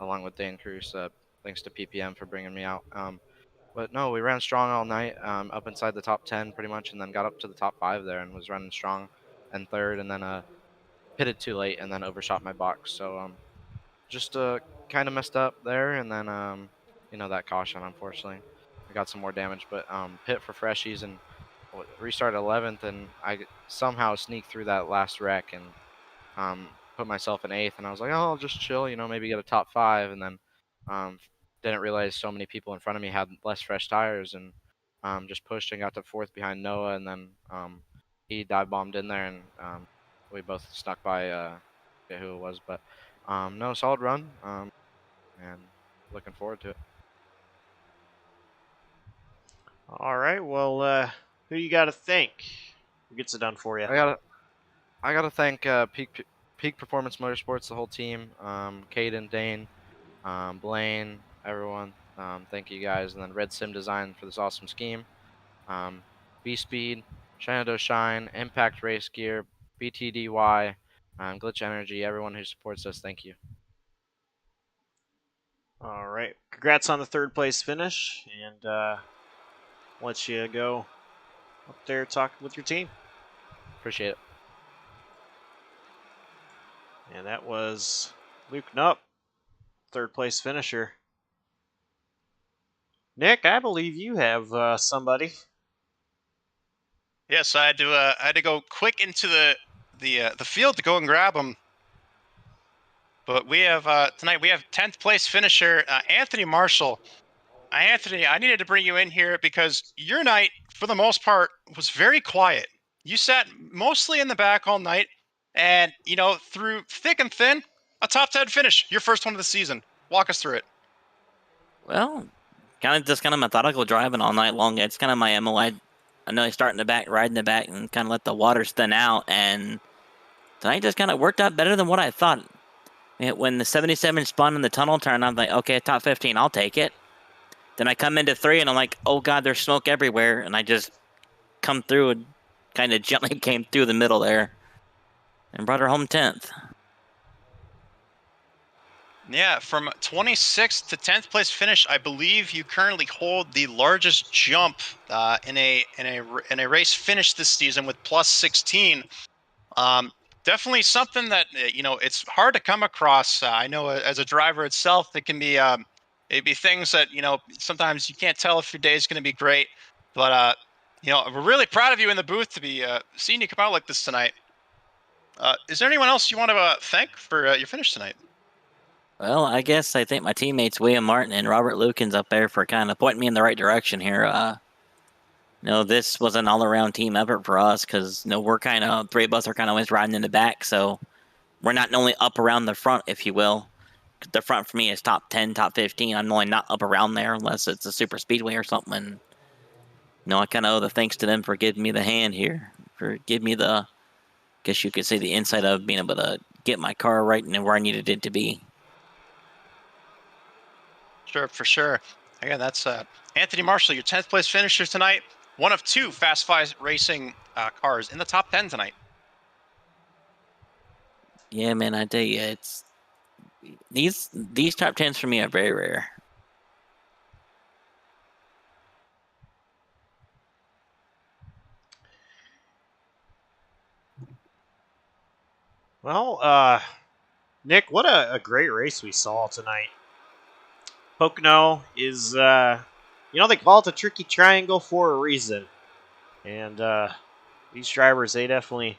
along with Dane Cruz. Thanks to PPM for bringing me out. But no, we ran strong all night, up inside the top 10 pretty much, and then got up to the top 5 there and was running strong and third, and then pitted too late and then overshot my box. So just kind of messed up there, and then you know, that caution, unfortunately, I got some more damage. But pit for freshies and restarted 11th, and I somehow sneaked through that last wreck and put myself in 8th, and I was like, oh, I'll just chill, you know, maybe get a top 5, and then didn't realize so many people in front of me had less fresh tires, and just pushed and got to 4th behind Noah, and then he dive bombed in there, and we both snuck by. Forget who it was, but no, solid run, and looking forward to it. All right. Well, who you got to thank? Who gets it done for you? I gotta thank Peak Performance Motorsports, the whole team, Caden, Dane, Blaine, everyone. Thank you guys, and then Red Sim Design for this awesome scheme. B Speed, Shinado Shine, Impact Race Gear, BTDY, Glitch Energy, everyone who supports us. Thank you. All right. Congrats on the 3rd place finish, and let you go up there talk with your team. Appreciate it. And that was Luke Nupp, 3rd place finisher. Nick, I believe you have somebody. Yes, I had to go quick into the field to go and grab him. But we have tonight we have 10th place finisher Anthony Marshall. Anthony, I needed to bring you in here because your night, for the most part, was very quiet. You sat mostly in the back all night, and you know, through thick and thin, a top 10 finish, your first one of the season. Walk us through it. Well, kind of methodical driving all night long. It's kind of my MO. I know I start in the back, ride in the back, and kind of let the waters thin out. And tonight just kind of worked out better than what I thought. When the 77 spun in the tunnel turn, I'm like, okay, top 15, I'll take it. Then I come into 3, and I'm like, oh god, there's smoke everywhere, and I just come through and kind of gently came through the middle there, and brought her home 10th. Yeah, from 26th to 10th place finish, I believe you currently hold the largest jump in a race finish this season with plus 16. Definitely something that you know, it's hard to come across. I know as a driver itself, it can be it'd be things that, you know, sometimes you can't tell if your day is going to be great. But you know, we're really proud of you in the booth to be seeing you come out like this tonight. Is there anyone else you want to thank for your finish tonight? Well, I guess I thank my teammates William Martin and Robert Lukens up there for kind of pointing me in the right direction here. You know, this was an all-around team effort for us because, you know, we're kind of, 3 of us are kind of always riding in the back, so we're not only up around the front, if you will. The front for me is top 10, top 15. I'm only not up around there unless it's a super speedway or something. And, you know, I kind of owe the thanks to them for giving me the hand here, for giving me the, guess you could say, the insight of being able to get my car right and where I needed it to be. Sure, for sure. Again, that's Anthony Marshall, your 10th place finisher tonight. One of 2 Fast 5 racing cars in the top 10 tonight. Yeah, man, I tell you, it's these top 10s for me are very rare. Well, Nick, what a great race we saw tonight. Pocono is, you know, they call it the tricky triangle for a reason. And these drivers, they definitely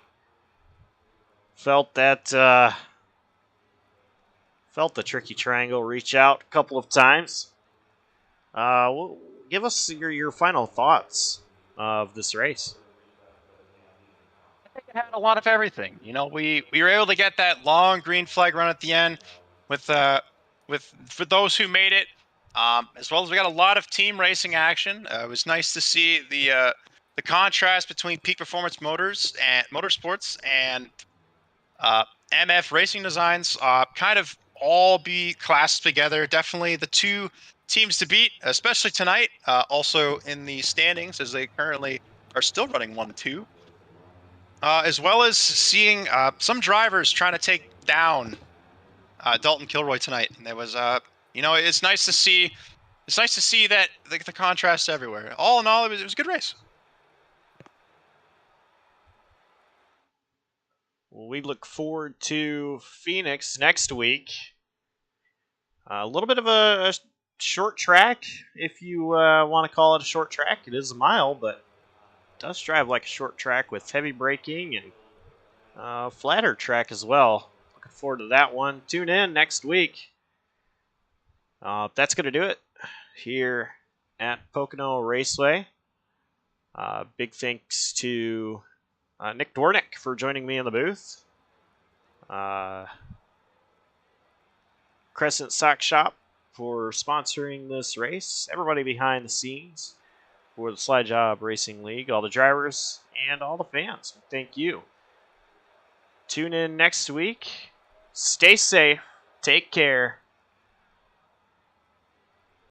felt that, felt the tricky triangle reach out a couple of times. Well, give us your final thoughts of this race. I think it had a lot of everything. You know, we were able to get that long green flag run at the end with for those who made it, as well as we got a lot of team racing action. It was nice to see the contrast between Peak Performance Motors and Motorsports and MF Racing Designs kind of all be clasped together. Definitely the 2 teams to beat, especially tonight. Also in the standings, as they currently are still running 1-2. As well as seeing some drivers trying to take down Dalton Kilroy tonight. And there was, you know, it's nice to see it's nice to see that the contrast everywhere. All in all, it was a good race. We look forward to Phoenix next week. A little bit of a short track, if you want to call it a short track. It is a mile, but it does drive like a short track with heavy braking and flatter track as well. Looking forward to that one. Tune in next week. That's going to do it here at Pocono Raceway. Big thanks to Nick Dwornik for joining me in the booth. Crescent Sock Shop for sponsoring this race. Everybody behind the scenes for the Slide Jawb Racing League, all the drivers, and all the fans. Thank you. Tune in next week. Stay safe. Take care.